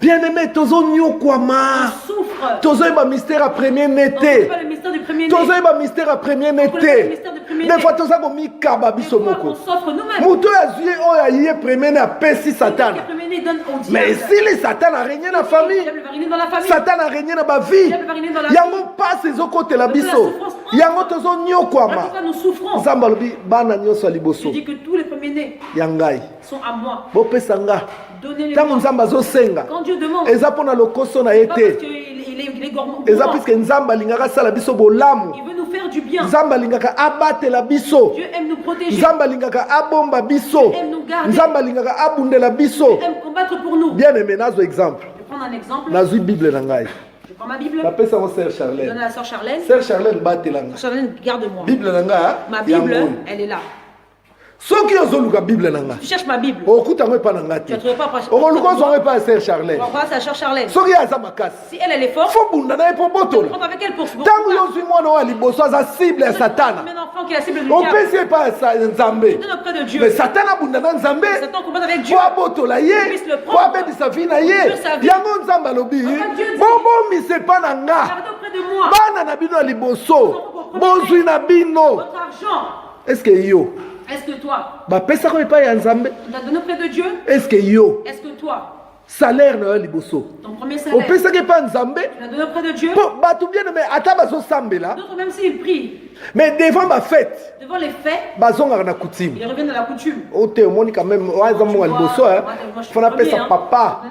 S1: Bien-aimé, tozo nyokwama.
S2: Ils souffrent.
S1: Tozo eba mystère à premier
S2: On ne
S1: nété.
S2: connaît pas le mystère du premier né.
S1: Tozo eba mystère à premier
S2: connaît pas le
S1: nété.
S2: mystère du premier
S1: Des
S2: né.
S1: fois toza komi kaba
S2: Des
S1: biso
S2: fois,
S1: moko.
S2: on s'offre nous-mêmes.
S1: Muto azuye oyo aye premier né apesi Satan.
S2: Le premier né donne au diable.
S1: Mais si les Satan a régné dans la
S2: Le
S1: famille,
S2: diable va régner dans la famille.
S1: Satan a régné dans ma vie.
S2: diable va régner dans la vie.
S1: Yango passe ezokotela biso. Yango tozo
S2: Voilà
S1: nyokwama.
S2: pourquoi nous souffrons.
S1: Nzambe alobi bana nyonso ya
S2: Je
S1: liboso
S2: dis que tous les premiers-nés
S1: ya ngai
S2: sont à moi.
S1: bopesa nga.
S2: Donnez-les
S1: Ntango
S2: moi.
S1: Nzambe azosenga
S2: Quand Dieu demande,
S1: eza mpona lokoso na ye
S2: pas parce
S1: te.
S2: qu'il est gourmand.
S1: Eza puisque Nzambe alingaka asala biso bolamu.
S2: Il veut nous faire du bien.
S1: Nzambe alingaka abatela biso.
S2: Dieu aime nous protéger.
S1: Nzambe alingaka abomba biso.
S2: Dieu aime nous garder.
S1: Nzambe alingaka abundela biso.
S2: Dieu aime combattre pour nous.
S1: Bien aimé, nazwa exemple.
S2: Je vais prendre un exemple.
S1: Nazwi Bible na ngai.
S2: Je prends ma Bible.
S1: Napesa ngo Sœur
S2: Je donne
S1: Charlène.
S2: à la sœur Charlène.
S1: Sœur Charlène batelanga.
S2: Charlène, garde-moi.
S1: Bible na nga.
S2: Ma Bible, elle est là.
S1: Soki ozoluka Bible na nga.
S2: Tu cherches ma Bible.
S1: Okuta ngo epa na nga
S2: Tu
S1: te.
S2: ne trouves pas parce
S1: Okoluka zongo epa ya Sœur Charlène.
S2: On va à la sœur Charlène.
S1: Soki aza makasi.
S2: Si elle est forte,
S1: Fo bunda na ye po botola.
S2: prends avec elle pour se
S1: Tango yozwi mwana wa liboso aza cible ya Satana.
S2: Un enfant qui est la cible du diable.
S1: Opesi epa ya Nzambe.
S2: Donne auprès de Dieu.
S1: Mais Satan abunda na Nzambe.
S2: Satan combat avec Dieu.
S1: Po abotola ye. Po abebisa vi na ye. Yango Nzambe alobi. Bobomise epa na nga.
S2: Gardez auprès de moi.
S1: Bana na bino ya liboso. Bozwi na bino.
S2: Votre argent.
S1: Est-ce que yo
S2: Est-ce que toi,
S1: bapesaka epai ya Nzambe?
S2: tu l'as donné auprès de Dieu?
S1: Est-ce que yo
S2: Est-ce que toi,
S1: salaire na yo liboso
S2: ton premier salaire,
S1: opesaki epai ya Nzambe?
S2: tu l'as donné auprès de Dieu?
S1: Po bato bien aimé ata bazosambela
S2: D'autres, même s'ils prient
S1: mais devant bafete
S2: devant les faits,
S1: bazongaka na coutume
S2: ils reviennent à la coutume.
S1: ote omoni quand même aza monga liboso fona apesa papa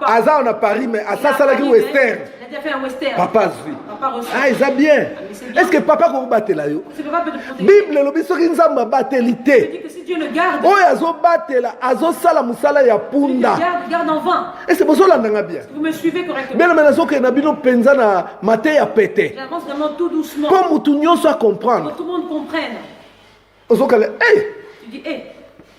S1: aza na Paris mais asasalaki western
S2: Il a déjà fait un western.
S1: papa azwi
S2: Papa reçoit.
S1: ah eza bien est-ce que papa kokobatela yo?
S2: C'est papa peut te protéger.
S1: Bible elobi soki Nzambe abateli
S2: Je
S1: te
S2: dis que si Dieu le garde,
S1: oyo azobatela azosala mosala ya punda.
S2: garde en vain.
S1: Est-ce que bozolandanga bien?
S2: Vous me suivez correctement.
S1: bien mais nazokende na bino mpenza na mate ya pete
S2: J'avance vraiment tout doucement.
S1: mpo motu nyonso
S2: Pour
S1: acomprendre
S2: que tout le monde comprenne.
S1: ozokala
S2: Tu dis, hé,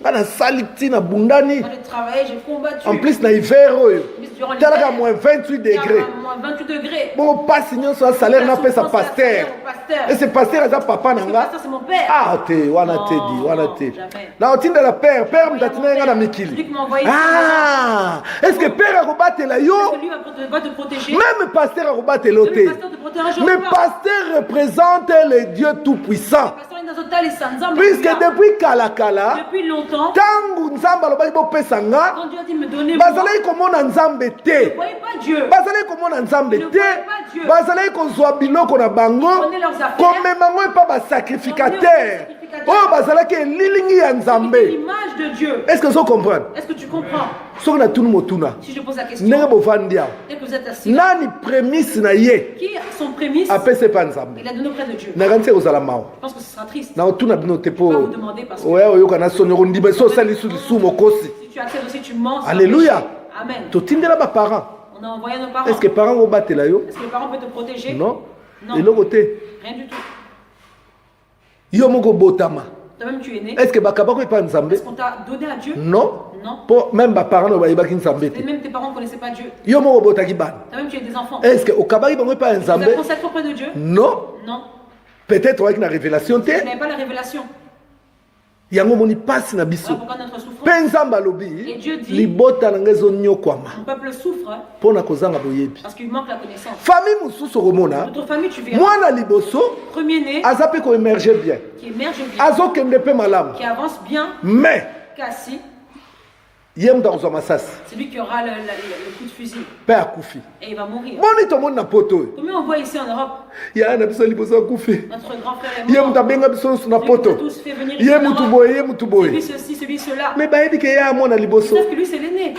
S1: nga nasali ntina bundani
S2: moi j'ai travaillé, j'ai combattu.
S1: en plus na hiver oyo
S2: Durant l'hiver,
S1: talaka moins 28
S2: il y a
S1: degré
S2: moins 28 degrés.
S1: bongo mpasi nyonso ya salaire napesa
S2: Souffrance,
S1: paster
S2: salaire au pasteur.
S1: ese paster aza papa na
S2: Parce que
S1: nga
S2: pasteur, c'est mon père.
S1: ah te wana te
S2: Non,
S1: di wana
S2: non,
S1: te
S2: jamais.
S1: na otindela père
S2: Envoyez
S1: mutatina
S2: mon
S1: ye nga na
S2: père.
S1: mikili
S2: Celui qui m'a envoyé ici,
S1: ah est ce que père akobatela yo
S2: Celui va te protéger.
S1: même pasteur akobatela yo
S2: Le
S1: te
S2: pasteur te protégera.
S1: mais pasteur représente le Dieu tout puissant
S2: Pasteur est dans un tel et sans Nzambe.
S1: puisque depuis kala
S2: Depuis longtemps,
S1: ntango nzambe alobaki bopesa nga
S2: quand Dieu a dit me donner moi,
S1: bazalaki komona nzambe
S2: ne
S1: te
S2: voyez pas Dieu.
S1: bazalaki komona nzambe
S2: Ne
S1: te
S2: voyez pas Dieu.
S1: bazalaki kozwa biloko na bango
S2: Prenez leurs affaires.
S1: komemango epa basacrificateur oyo bazalaki elilingi ya
S2: C'est
S1: nzambe
S2: l'image de Dieu.
S1: est ce que ozocomprendre
S2: Est-ce que tu comprends?
S1: soki natuni motuna
S2: Si je pose la question,
S1: ndenge bovandi awa
S2: dès que vous êtes assis,
S1: nani prémisse na ye
S2: qui son prémisse,
S1: apesa epa nzambe
S2: il a donné auprès de Dieu.
S1: nakanisi ekozala mawa
S2: Je pense que ce sera triste.
S1: na otuna bino te
S2: Je ne vais pas
S1: mpo
S2: vous demander parce que
S1: oya oyoka na soni okondima so osali lisusu mokosi
S2: si tu acceptes aussi, tu mens. c'est
S1: Alléluia.
S2: un péché. Amen.
S1: totindela baparent
S2: On a envoyé nos parents.
S1: est ce que parent obatela yo
S2: Est-ce que les parents peuvent te protéger?
S1: non
S2: Non.
S1: eloko te
S2: Rien du tout.
S1: yo moko botama
S2: Toi-même, tu es né.
S1: est ce que bakabako epa nzambe
S2: Est-ce qu'on t'a donné à Dieu?
S1: non
S2: Non.
S1: mpo même baparent na bayebaki nzambe
S2: Et
S1: te
S2: même tes parents ne connaissaient pas Dieu.
S1: yo moko obotaki bana
S2: Toi-même, tu es des enfants.
S1: est ce que okabaki bango epa ya
S2: Tu as
S1: nzambe
S2: consacré auprès de Dieu?
S1: non
S2: Non.
S1: peut-être oyaki na révélation
S2: Tu
S1: te
S2: n'avais pas la révélation.
S1: yango omoni mpasi na
S2: Voilà
S1: biso
S2: pourquoi notre souffrance.
S1: mpe nzambe
S2: Et
S1: alobi
S2: Dieu dit-
S1: libota na ngai ezonyokwama
S2: Mon peuple souffre
S1: mpo na kozanga boyebi
S2: parce qu'il manque la connaissance.
S1: famille mosusu okomona
S2: Notre famille, tu verras.
S1: mwana liboso
S2: Premier-né
S1: aza mpe koemerge bien
S2: qui émerge bien,
S1: azokende mpe malamu
S2: qui avance bien,
S1: mais
S2: Cassie,
S1: ye moto akozwa masasi
S2: c'est lui qui aura le coup de fusil
S1: mpe akufi
S2: et il va mourir.
S1: boni tomoni na poto oyo
S2: Combien on voit ici en Europe?
S1: yaya na biso liboso akufi
S2: Notre grand frère est
S1: ye
S2: mort.
S1: moto abenga biso nyonso na
S2: Celui qui nous a
S1: poto
S2: tous fait venir
S1: ye
S2: ici en
S1: mutu
S2: Europe.
S1: boye ye mutu
S2: Celui
S1: boye
S2: ceci, celui cela.
S1: me bayebi ke ye amona liboso
S2: Sauf que lui, c'est l'aîné.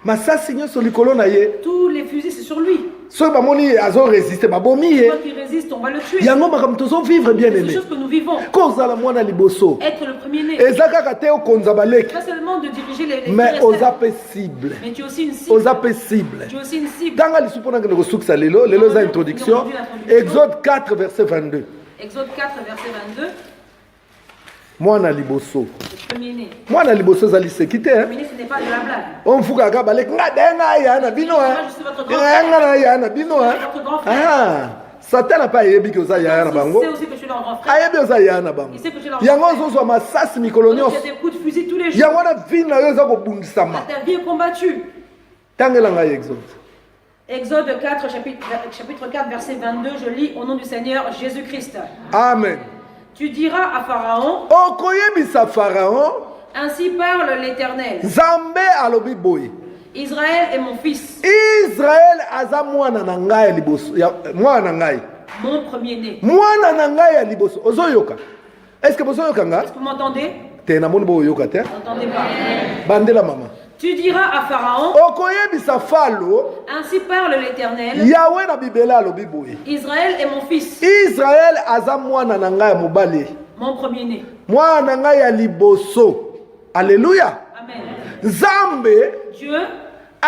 S1: masasi nyonso likolo na ye
S2: Tous les fusils, c'est sur lui.
S1: soki bamoni azoresiste babomi ye
S2: Toi qui résiste, on va le tuer.
S1: yango makambo tozovivre bien
S2: C'est
S1: aimé
S2: des choses que nous vivons.
S1: kozala mwana liboso
S2: Être le premier-né.
S1: eza kaka te okonza baleki
S2: Pas seulement de diriger les
S1: mais
S2: frères et
S1: oza
S2: sœurs,
S1: mpe cible
S2: mais tu es aussi une cible.
S1: oza mpe cible
S2: Tu es aussi une cible.
S1: tanga lisu mpo nakende kosukisa lelo eza introduction exode 4 verset 22
S2: Exode 4, verset 22.
S1: mwana liboso
S2: Le premier-né.
S1: mwana liboso eza liseki te
S2: Le premier-né, ce n'est pas de la blague.
S1: omfukaka baleki nga denga aya na bino nga na ya na bino satana mpe ayebi ke oza yaya na
S2: Il
S1: bango
S2: sait aussi que tu es leur grand frère.
S1: ayebi oza yaya na bango
S2: Il sait que tu es leur
S1: yango
S2: grand frère.
S1: ozozwa masasi mikolo
S2: Donc,
S1: nyonso
S2: il y a des coups de fusil tous les jours.
S1: yango wana vino na yo eza kobundisama
S2: Ta vie est combattue.
S1: tangela ngai exode
S2: Exode 4, chapitre 4, verset 22, je lis au nom du Seigneur Jésus-Christ.
S1: amen
S2: Tu diras à Pharaon,
S1: okoyebisa faraon
S2: ainsi parle l'Éternel.
S1: nzambe alobi boye
S2: Israël est mon fils,
S1: israel aza mwana na ngai ya liboso mwana na ngai
S2: mon premier-né.
S1: mwana na ngai ya liboso ozoyoka est-ce que bozoyoka nga
S2: Est-ce que vous m'entendez?
S1: te namoni boyoka te
S2: Vous n'entendez pas?
S1: bandela mama
S2: Tu diras à Pharaon,
S1: okoyebisa falo
S2: ainsi parle l'Éternel.
S1: yawe na bibele alobi boye
S2: Israël est mon fils,
S1: israel aza mwana na ngai ya mobali
S2: mon premier-né.
S1: mwana na ngai ya liboso alleluya
S2: Amen.
S1: nzambe
S2: Dieu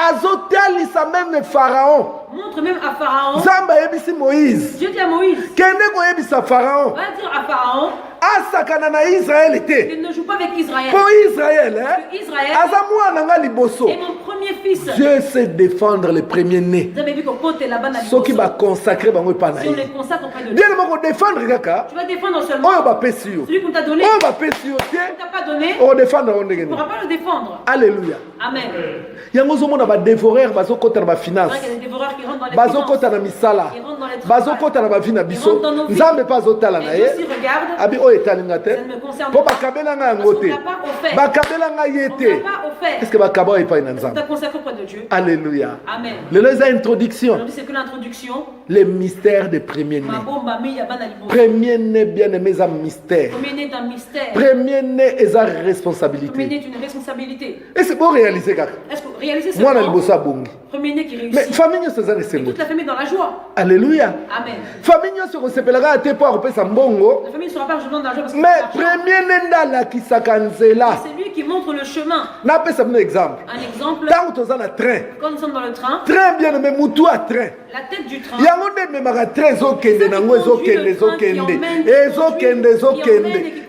S1: azotalisa meme faraon
S2: montre même à Pharaon.
S1: nzambe ayebisi moïse
S2: Dieu dit à Moïse,
S1: kende koyebisa faraon
S2: va dire à Pharaon
S1: asakana na israele te
S2: qu'il ne joue pas avec Israël.
S1: mpo israel
S2: Que Israël
S1: aza mwana nga liboso
S2: est mon premier fils.
S1: dieu sait défendre les premiers nés
S2: Vous avez vu qu'au côté là-bas, dans
S1: soki
S2: les
S1: baconsacre bango epa na
S2: si on
S1: ye
S2: les consacre auprès de Dieu,
S1: bien moko défendre kaka
S2: tu vas défendre non seulement
S1: oyo bapesi yo
S2: celui qu'on t'a donné,
S1: oyo bapesi yo
S2: qu'on
S1: te
S2: t'a pas donné,
S1: okodefendre yango ndenge
S2: tu ne
S1: nini
S2: pourras pas le défendre.
S1: alleluya
S2: Amen.
S1: yango ozomona badévoreur bazokɔta na
S2: C'est vrai
S1: bafinance
S2: qu'il y a des dévoreurs qui rentrent dans les
S1: bazokɔta
S2: finances.
S1: na misala
S2: Ils rentrent dans les
S1: bazokɔta na bavi na biso nzambe mpe azotala na
S2: Et Dieu
S1: ye
S2: s'y regarde,
S1: abi oyo etalinga te
S2: ça ne me concerne
S1: mpo
S2: pas.
S1: bakabelanga
S2: Parce
S1: yango
S2: qu'on
S1: te
S2: n'a pas offert.
S1: bakabelanga ye
S2: On
S1: te
S2: n'a pas offert.
S1: estce que bakaba oyo epai na
S2: On
S1: nzambe
S2: t'a consacré auprès de Dieu.
S1: alleluya
S2: Amen.
S1: lelo eza introduction
S2: Aujourd'hui, c'est que l'introduction.
S1: les mystères des premiers nés
S2: Mabomba, mi, yabana, libo.
S1: premier né bien aimé eza mystère
S2: Premier-né est un mystère.
S1: premier né eza
S2: Premier-né
S1: responsabilité
S2: est une responsabilité.
S1: ese boréalise kaka
S2: Est-ce que réalisez ce
S1: mwana liboso abongi
S2: Premier-né qui
S1: mais
S2: réussit.
S1: famille nyonso eza na
S2: Et
S1: esengo
S2: toute la famille dans la joie.
S1: alleluya
S2: Amen.
S1: famille nyonso ekosepelaka te mpo akopesa mbongo
S2: La famille ne sera pas justement dans la joie parce que
S1: mais
S2: c'est l'argent.
S1: premier né nde alakisaka nzela
S2: C'est lui qui montre le chemin.
S1: napesa bino exemple
S2: Un exemple,
S1: ntango toza na train
S2: quand nous sommes dans le train,
S1: train bien aimé mutu a train
S2: la tête du train,
S1: yango nde ememaka train ezokende nango ezokende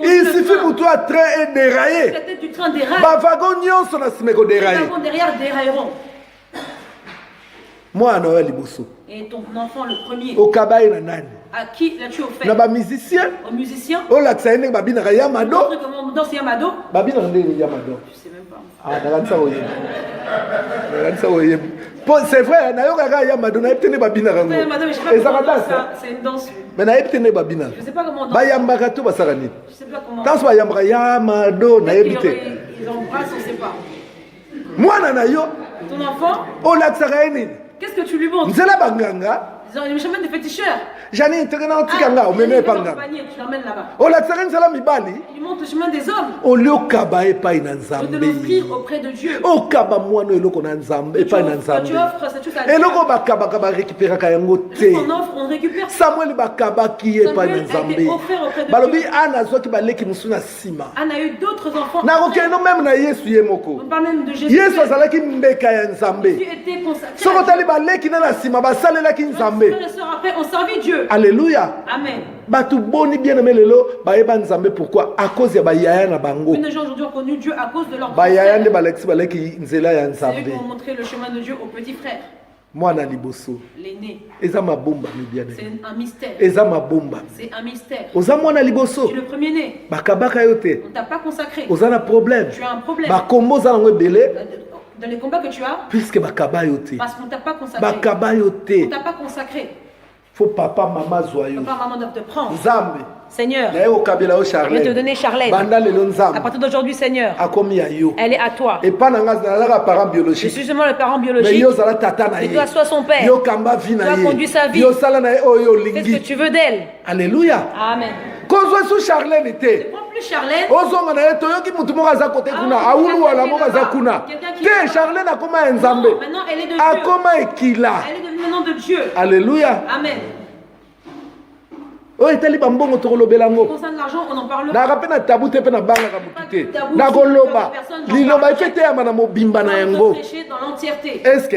S1: il suffit mutu a train edéraye
S2: la tête du train déraille.
S1: bavagon nyonso na nsima
S2: Les
S1: ekodéraye
S2: wagons derrière dérailleront.
S1: mwana oyo ya liboso
S2: Et ton enfant, le premier,
S1: okaba ye na nani
S2: à qui l'as-tu
S1: na
S2: offert?
S1: bamusicien
S2: Aux musiciens?
S1: olakisa ye ndenge babinaka yamado
S2: Montre comment on danse Yamado?
S1: babinaka ndenge yamado
S2: Je sais même pas.
S1: nakanisa koyebi nakanisa koyebi po c'est vrai nayokaka yamado nayebi te nde babinaka
S2: Mais
S1: yango
S2: madame, je sais pas
S1: ezaka
S2: comment on danse
S1: danse
S2: ça. C'est une danse.
S1: mais nayebi te nde babinaka
S2: Je sais pas comment on danse.
S1: bayambaka to basaka nini
S2: Je sais pas comment.
S1: ntanso bayambaka yamado nayebi te
S2: Ils embrassent, on sait pas.
S1: mwana na yo
S2: Ton enfant,
S1: olakisaka ye nini
S2: qu'est-ce que tu lui montres?
S1: nzela banganga
S2: Ils ont le chemin des féticheurs.
S1: janine tokena otika nga omeme epa nganga
S2: Tu l'emmènes là-bas.
S1: olakisaka nzela mibali
S2: Il montre le chemin des hommes.
S1: oliokaba epai na
S2: De
S1: nzambe
S2: l'offrir auprès de Dieu.
S1: okaba mwana eloko na nzambe epai na
S2: Quand tu
S1: nzambe
S2: offres cette chose à Dieu,
S1: eloko bakabaka barécupéraka yango
S2: ce
S1: te
S2: qu'on offre, on récupère.
S1: samuel bakabaki ye epai na
S2: Samuel a été
S1: nzambe
S2: offert auprès de
S1: balobi
S2: Dieu.
S1: ana azwaki baleki mosusu na nsima
S2: Anne a eu d'autres enfants.
S1: nakokende meme na yesu ye moko
S2: On parle même de Jésus.
S1: yesu azalaki mbeka ya
S2: Jésus
S1: nzambe
S2: était consacré.
S1: soki otali baleki na na nsima basalelaki nzambe
S2: Frères et sœurs, après, on servit Dieu.
S1: alleluya
S2: Amen.
S1: bato boni bien aimé lelo bayeba nzambe pourquoi à cause ya bayaya na bango
S2: Combien de gens aujourd'hui ont connu Dieu à cause de leur
S1: bayaya nde
S2: frère?
S1: balekisi baleki nzela ya
S2: C'est eux
S1: nzambe
S2: qui ont montré le chemin de Dieu aux petits frères.
S1: mwana liboso
S2: L'aîné.
S1: eza mabomba mibiane
S2: C'est un mystère.
S1: eza mabomba
S2: C'est un mystère.
S1: oza mwana
S2: Tu
S1: liboso
S2: es le premier-né.
S1: bakabaka yo te
S2: On ne t'a pas consacré.
S1: oza na problème
S2: Tu as un problème.
S1: bakombo oza nango ebele
S2: Dans les combats que tu as,
S1: puisque bakaba yo te
S2: parce qu'on ne t'a pas consacré.
S1: bakaba yo
S2: On
S1: te
S2: ne t'a pas consacré.
S1: fo papa mama zwa yo
S2: Papa, maman doivent te prendre.
S1: nzambe
S2: Seigneur,
S1: naye kokabela yo
S2: je vais te
S1: charlene
S2: donner Charlène.
S1: banda lelo
S2: À
S1: nzambe
S2: partir d'aujourd'hui, Seigneur,
S1: akomi ya yo
S2: elle est à toi.
S1: epa na nga nazalaka parent
S2: Je
S1: biologique
S2: suis seulement le parent
S1: mais
S2: biologique.
S1: yo ozala tata na
S2: Et
S1: ye
S2: toi, sois son père.
S1: yo kamba vi na
S2: Toi, conduis sa vie.
S1: ye yosala na ye oyo
S2: Fais ce que
S1: olingi
S2: tu veux d'elle.
S1: alleluya
S2: Amen.
S1: kozwa su charlene
S2: Ne
S1: te
S2: prends plus Charlène.
S1: ozonga na ye toyoki mutu moko aza kote kuna awuluwala moko aza kuna te charlene akoma ya nzambe
S2: Non, maintenant elle est de Dieu.
S1: akoma ekila
S2: Elle est devenue maintenant nom de Dieu.
S1: Alléluia.
S2: Amen.
S1: Oh, etali bambongo tokolobelango.
S2: Concernant l'argent, on en parle.
S1: Na rapena tabu te pe na banga ka mutute. Na koloba. Liloba ifete ya mana mobimba na yango.
S2: Prêcher dans l'entièreté.
S1: Est-ce que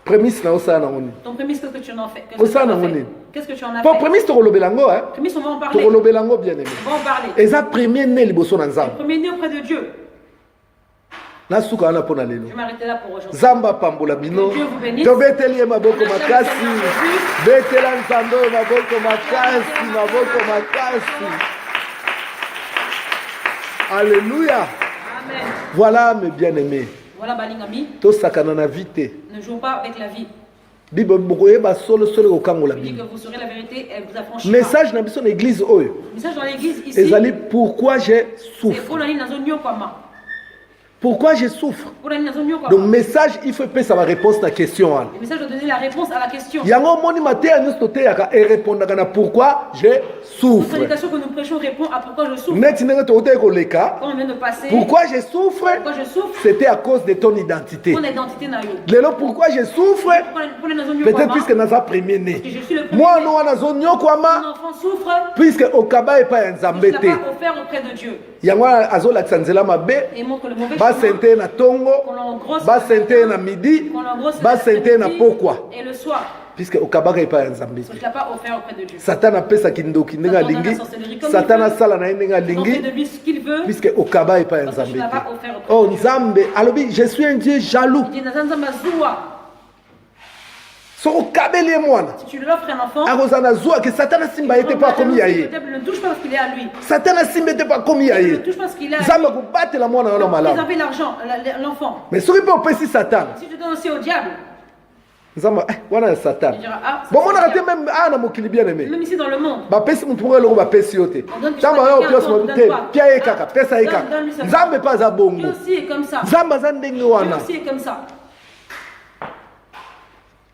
S1: prémisse na osana ngoni?
S2: Ton prémisse, qu'est-ce que tu en fais?
S1: Osana ngoni.
S2: Qu'est-ce que tu en as
S1: Pour
S2: fait?
S1: prémisse tokolobelango hein.
S2: Prémisse, on va en parler.
S1: Tokolobelango bien aimé.
S2: On va en parler.
S1: Eza premier né liboso na nzambe.
S2: Premier né auprès de Dieu.
S1: Na suka wana pona lelo.
S2: Je vais m'arrêter là pour aujourd'hui.
S1: Zamba pambola bino.
S2: Que Dieu vous bénisse.
S1: Tobeteli ye maboko makasi. Betela nzambe oyo maboko makasi, maboko makasi. Alléluia.
S2: Amen.
S1: Voilà mes bien-aimés.
S2: Voilà, Balingami.
S1: Tosakana na vite.
S2: Ne joue pas avec la vie.
S1: Bible bokoyeba solo solo kokangola
S2: Il dit
S1: bino.
S2: que vous saurez la vérité, elle vous affranchira.
S1: Message na biso na église oyo.
S2: Message dans l'église ici.
S1: Ezali pourquoi je
S2: C'est
S1: souffre.
S2: pour la ligne dans un lieu comme moi.
S1: Pourquoi je souffre?
S2: Pour la ligne dans un lieu comme
S1: Donc
S2: moi.
S1: message il faut payer sa réponse à la question.
S2: Le message doit donner la réponse à la question.
S1: Yango moni matéa nyusto teyaka et répondre na pourquoi je
S2: La
S1: souffre.
S2: prédication que nous prêchons répond à pourquoi je souffre.
S1: Neti nenge tote koleka.
S2: Quand on vient de passer,
S1: Pourquoi je souffre?
S2: pourquoi je souffre,
S1: C'était à cause de ton identité.
S2: mon identité n'a eu.
S1: Lelo pourquoi je souffre?
S2: Pour les dans un lieu
S1: Peut-être
S2: comme moi,
S1: puisque naza premier né.
S2: que je suis le premier.
S1: Moi no wana zo
S2: Mon
S1: nyokwama
S2: enfant souffre,
S1: puisque okaba e pa
S2: je ne
S1: nzambe
S2: l'ai
S1: te.
S2: pas offert auprès de Dieu.
S1: Yango azolakisa nzela mabe.
S2: Et montre que le mauvais
S1: Ba
S2: chemin,
S1: sente na tongo.
S2: qu'on l'engrosse
S1: Ba sente na midi.
S2: qu'on l'engrosse
S1: Ba sente na
S2: l'après-midi
S1: pokwa.
S2: et le soir.
S1: Puisque okabaka e pa nzambe
S2: Parce que je ne l'ai pas offert auprès de Dieu.
S1: Satan apesaki ndoki ndenge
S2: Satan donne
S1: alingi.
S2: la sorcellerie comme
S1: Satan
S2: il veut.
S1: asala na ye ndenge
S2: Il en fait de
S1: alingi.
S2: lui ce qu'il veut.
S1: Puisque okaba e pa
S2: Parce que je
S1: nzambe
S2: ne l'ai
S1: te.
S2: pas offert auprès
S1: Oh
S2: de Dieu.
S1: nzambe alobi je suis un Dieu jaloux.
S2: Il dit, Nazan Zambazua,
S1: Soko okabeli ye mwana.
S2: si tu lui offres un enfant,
S1: akozala na zuwa ke Satan asimba ye te mpo akomi ya
S2: le
S1: ye.
S2: diable ne touche pas parce qu'il est à lui.
S1: Satan asimba ye te mpo akomi ya
S2: Il ne
S1: ye.
S2: touche pas parce qu'il est à lui.
S1: nzambe akobatela mwana wana
S2: Vous
S1: malamu.
S2: avez l'argent, l'enfant.
S1: Mais soki mpe opesi Satan
S2: Si tu donnes aussi au diable,
S1: nzambe wana ya Satan
S2: il dira, ah, ça,
S1: bomonaka
S2: c'est
S1: te
S2: le diable.
S1: meme aa na mokili bien aimé
S2: Même ici dans le monde.
S1: bapesi motu moko eloko bapesi yo te ntango ayo opiosi motu te pia ye kaka pesa ye kaka nzambe mpe aza
S2: Dieu
S1: bongo
S2: aussi est comme ça.
S1: nzambe aza ndenge
S2: Dieu
S1: wana
S2: aussi est comme ça.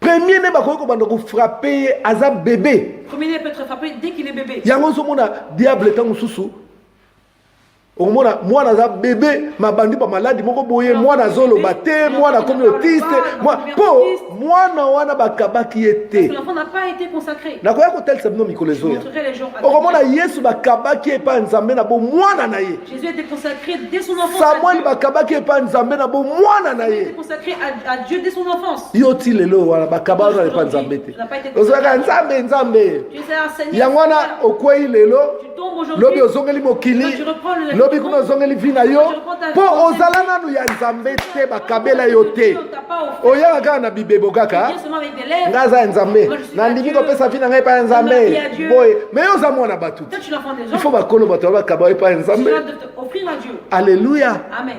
S1: premier ne bakoki kobanda kofrape ye aza bebe
S2: Premier peut être frappé dès qu'il est bébé.
S1: yango ozomona diable ntango mosusu okomona mwana aza bebe mabandi bamaladi moko boye mwana azoloba te mwana akomi autiste mpo mwana wana bakabaki ye
S2: Parce que
S1: te
S2: l'enfant n'a pas été consacré.
S1: nakoya kotalisa bino mikolo
S2: Je vous
S1: ezoya
S2: montrerai les jours à
S1: okomona
S2: venir.
S1: yesu bakabaki epa nzambe na bo mwana na ye
S2: Jésus a été consacré dès son enfance.
S1: samuel bakabaki epa nzambe na bo mwana na
S2: Il a été
S1: ye
S2: consacré à Dieu dès son enfance.
S1: yo ti lelo wana bakaba wana epa nzambe te ozalaka nzambe nzambe
S2: Tu sais enseigner.
S1: yango wana okwei lelo
S2: Tu tombes
S1: lobi
S2: aujourd'hui.
S1: ozongeli mokili
S2: Tu reprends le
S1: lobi kuna ozongeli vi na yo mpo ozala nanu ya nzambe te bakabela yo te
S2: On t'a pas offert.
S1: oyaka kaka na bibebo kaka
S2: Viens seulement avec des lèvres.
S1: nga aza ya nzambe nandimi kopesa vi na ngai epai ya nzambe boye me yo oza mwana bato te
S2: Toi, tu l'enfant des
S1: il
S2: gens.
S1: faut bakolo bato ya bakaba epai ya
S2: Tu
S1: nzambe
S2: dois offrir à Dieu.
S1: alleluya
S2: Amen.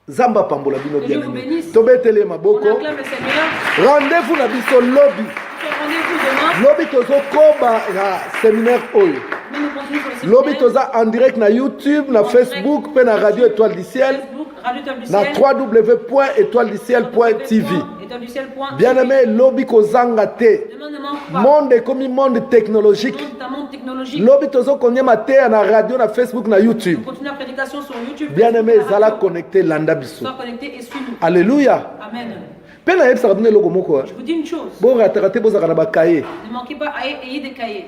S1: nzambe apambola bino
S2: Que Dieu
S1: bien
S2: vous
S1: aimé
S2: bénisse.
S1: tobetele
S2: On
S1: maboko
S2: acclame le Seigneur.
S1: rendez-vous na biso lobi
S2: Rendez-vous demain.
S1: lobi tozokoba na séminaire oyo
S2: Mais nous continuons sur le
S1: lobi
S2: séminaire.
S1: toza en direct na youtube na facebook mpe na radio étoile du ciel
S2: Facebook, Radio Étoile du
S1: na
S2: Ciel.
S1: www.étoileduciel.tv
S2: Étoile du Ciel.tv.
S1: bien aimé lobi kozanga te
S2: Demain ne manque pas.
S1: monde ekomi monde technologique
S2: Monde, un monde technologique.
S1: lobi tozokonyema te na radio na facebook na youtube
S2: On continue la prédication sur YouTube.
S1: bien aimé
S2: Facebook,
S1: ezala
S2: radio.
S1: connecté landa biso
S2: Sois connecté et suis-nous.
S1: alleluya
S2: Amen.
S1: mpe nayebisaka bino eloko moko
S2: Je vous dis une chose.
S1: borataka te bozalaka na bakaye
S2: Ne manquez pas, ayez des cahiers.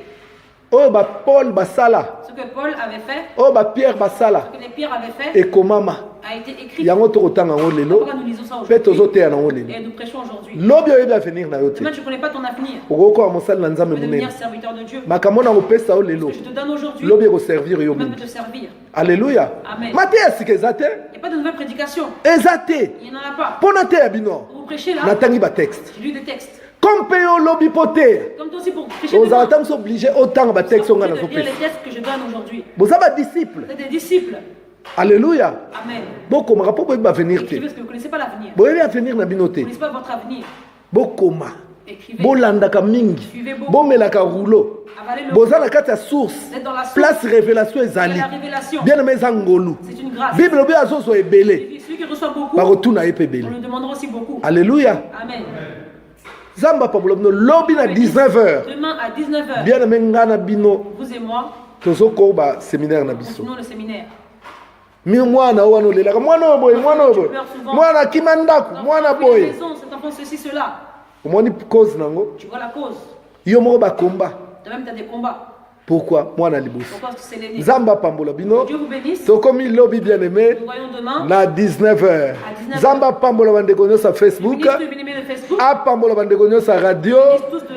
S1: oyo bapaul basala
S2: Ce que Paul avait fait,
S1: oyo bapierre basala
S2: ce que les pierres avaient fait,
S1: ekomama
S2: a été écrit.
S1: yango tokotanga yango lelo
S2: Pourquoi nous lisons ça
S1: mpe
S2: aujourd'hui
S1: tozoteya nango lelo
S2: et nous prêchons aujourd'hui.
S1: lobi oyebi avenir na yo te
S2: Demain, tu ne connais pas ton avenir.
S1: okokoka mosali na nzambe
S2: Tu peux devenir
S1: monene
S2: serviteur de Dieu.
S1: makambo na kopesa yo lelo
S2: Ce que je te donne aujourd'hui,
S1: lobi ekoservir yo
S2: même
S1: mingi
S2: peut te servir.
S1: alleluya
S2: Amen.
S1: mateya sika eza te
S2: Il n'y a pas de nouvelle prédication.
S1: eza te
S2: Il n'y en a pas.
S1: mpo na teya bino
S2: Pour vous prêcher là,
S1: natangi batexte
S2: j'ai lu des textes.
S1: comme mpe yo lobi mpo teya
S2: Comme toi aussi pour prêcher
S1: ozala
S2: demain.
S1: ta moso oblige otanga batexte onga
S2: de lire
S1: nazopesa
S2: les textes que je donne aujourd'hui.
S1: boza badisciple
S2: C'est des disciples.
S1: alleluya
S2: Amen.
S1: bokomaka mpo boyebi bavenir te
S2: Écrivez parce que vous ne connaissez pas l'avenir.
S1: boyebi avenir na bino
S2: Vous
S1: te
S2: ne connaissez pas votre avenir.
S1: bokoma
S2: Écrivez.
S1: bolandaka mingi
S2: Suivez beaucoup.
S1: bomelaka rouleau
S2: Avalez le
S1: boza na kati ya source
S2: Vous êtes dans la source.
S1: place révélation
S2: de
S1: ezali
S2: la révélation.
S1: bien aimé eza ngolu
S2: C'est une grâce.
S1: bible obi azozwa ebele
S2: Et celui qui reçoit beaucoup,
S1: bakotuna ye mpe
S2: on
S1: ebele
S2: lui demandera aussi beaucoup.
S1: alleluya
S2: Amen.
S1: nzambe apambola bino lobi na 19h
S2: Demain à 19h,
S1: bien aimé nga na bino
S2: vous et moi,
S1: tozokoba séminaire na biso
S2: continuons le séminaire.
S1: mi mwana oyo wana olelaka mwana oyo boye mwana oyo boye mwana akima ndako mwana
S2: L'enfant fuit la
S1: boye
S2: maison, cet enfant ceci, cela.
S1: omoni cause nango
S2: Tu vois la cause.
S1: yo moko bakomba
S2: Toi-même, tu as des combats.
S1: pourquoi mwana liboso
S2: Pourquoi est-ce que c'est l'aîné?
S1: nzambe apambola bino
S2: Dieu vous bénisse.
S1: tokomi lobi bien aimé
S2: Nous voyons demain.
S1: na 19h
S2: À 19h.
S1: nzambe apambola bandeko nyonso ya Facebook
S2: Ministre bien-aimé de Facebook.
S1: apambola bandeko nyonso ya radio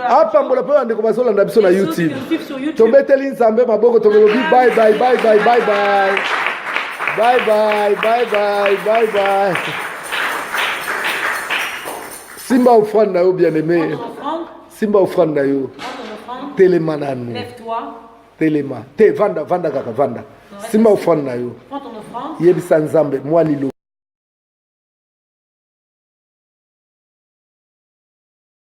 S1: apambola mpe bandeko bazolanda biso na
S2: Les autres qui
S1: YouTube
S2: nous suivent sur YouTube.
S1: tobeteli nzambe maboko tolobi bye bye bye bye bye bye bye bye bye bye bye bye simba offrande na yo bien aimé
S2: Prends ton offrande.
S1: simba offrande na yo
S2: Prends ton offrande.
S1: telema nanu
S2: Lève-toi.
S1: telema te vanda kaka vanda simba offrande na yo
S2: Prends ton offrande.
S1: yebisa nzambe mwa lilo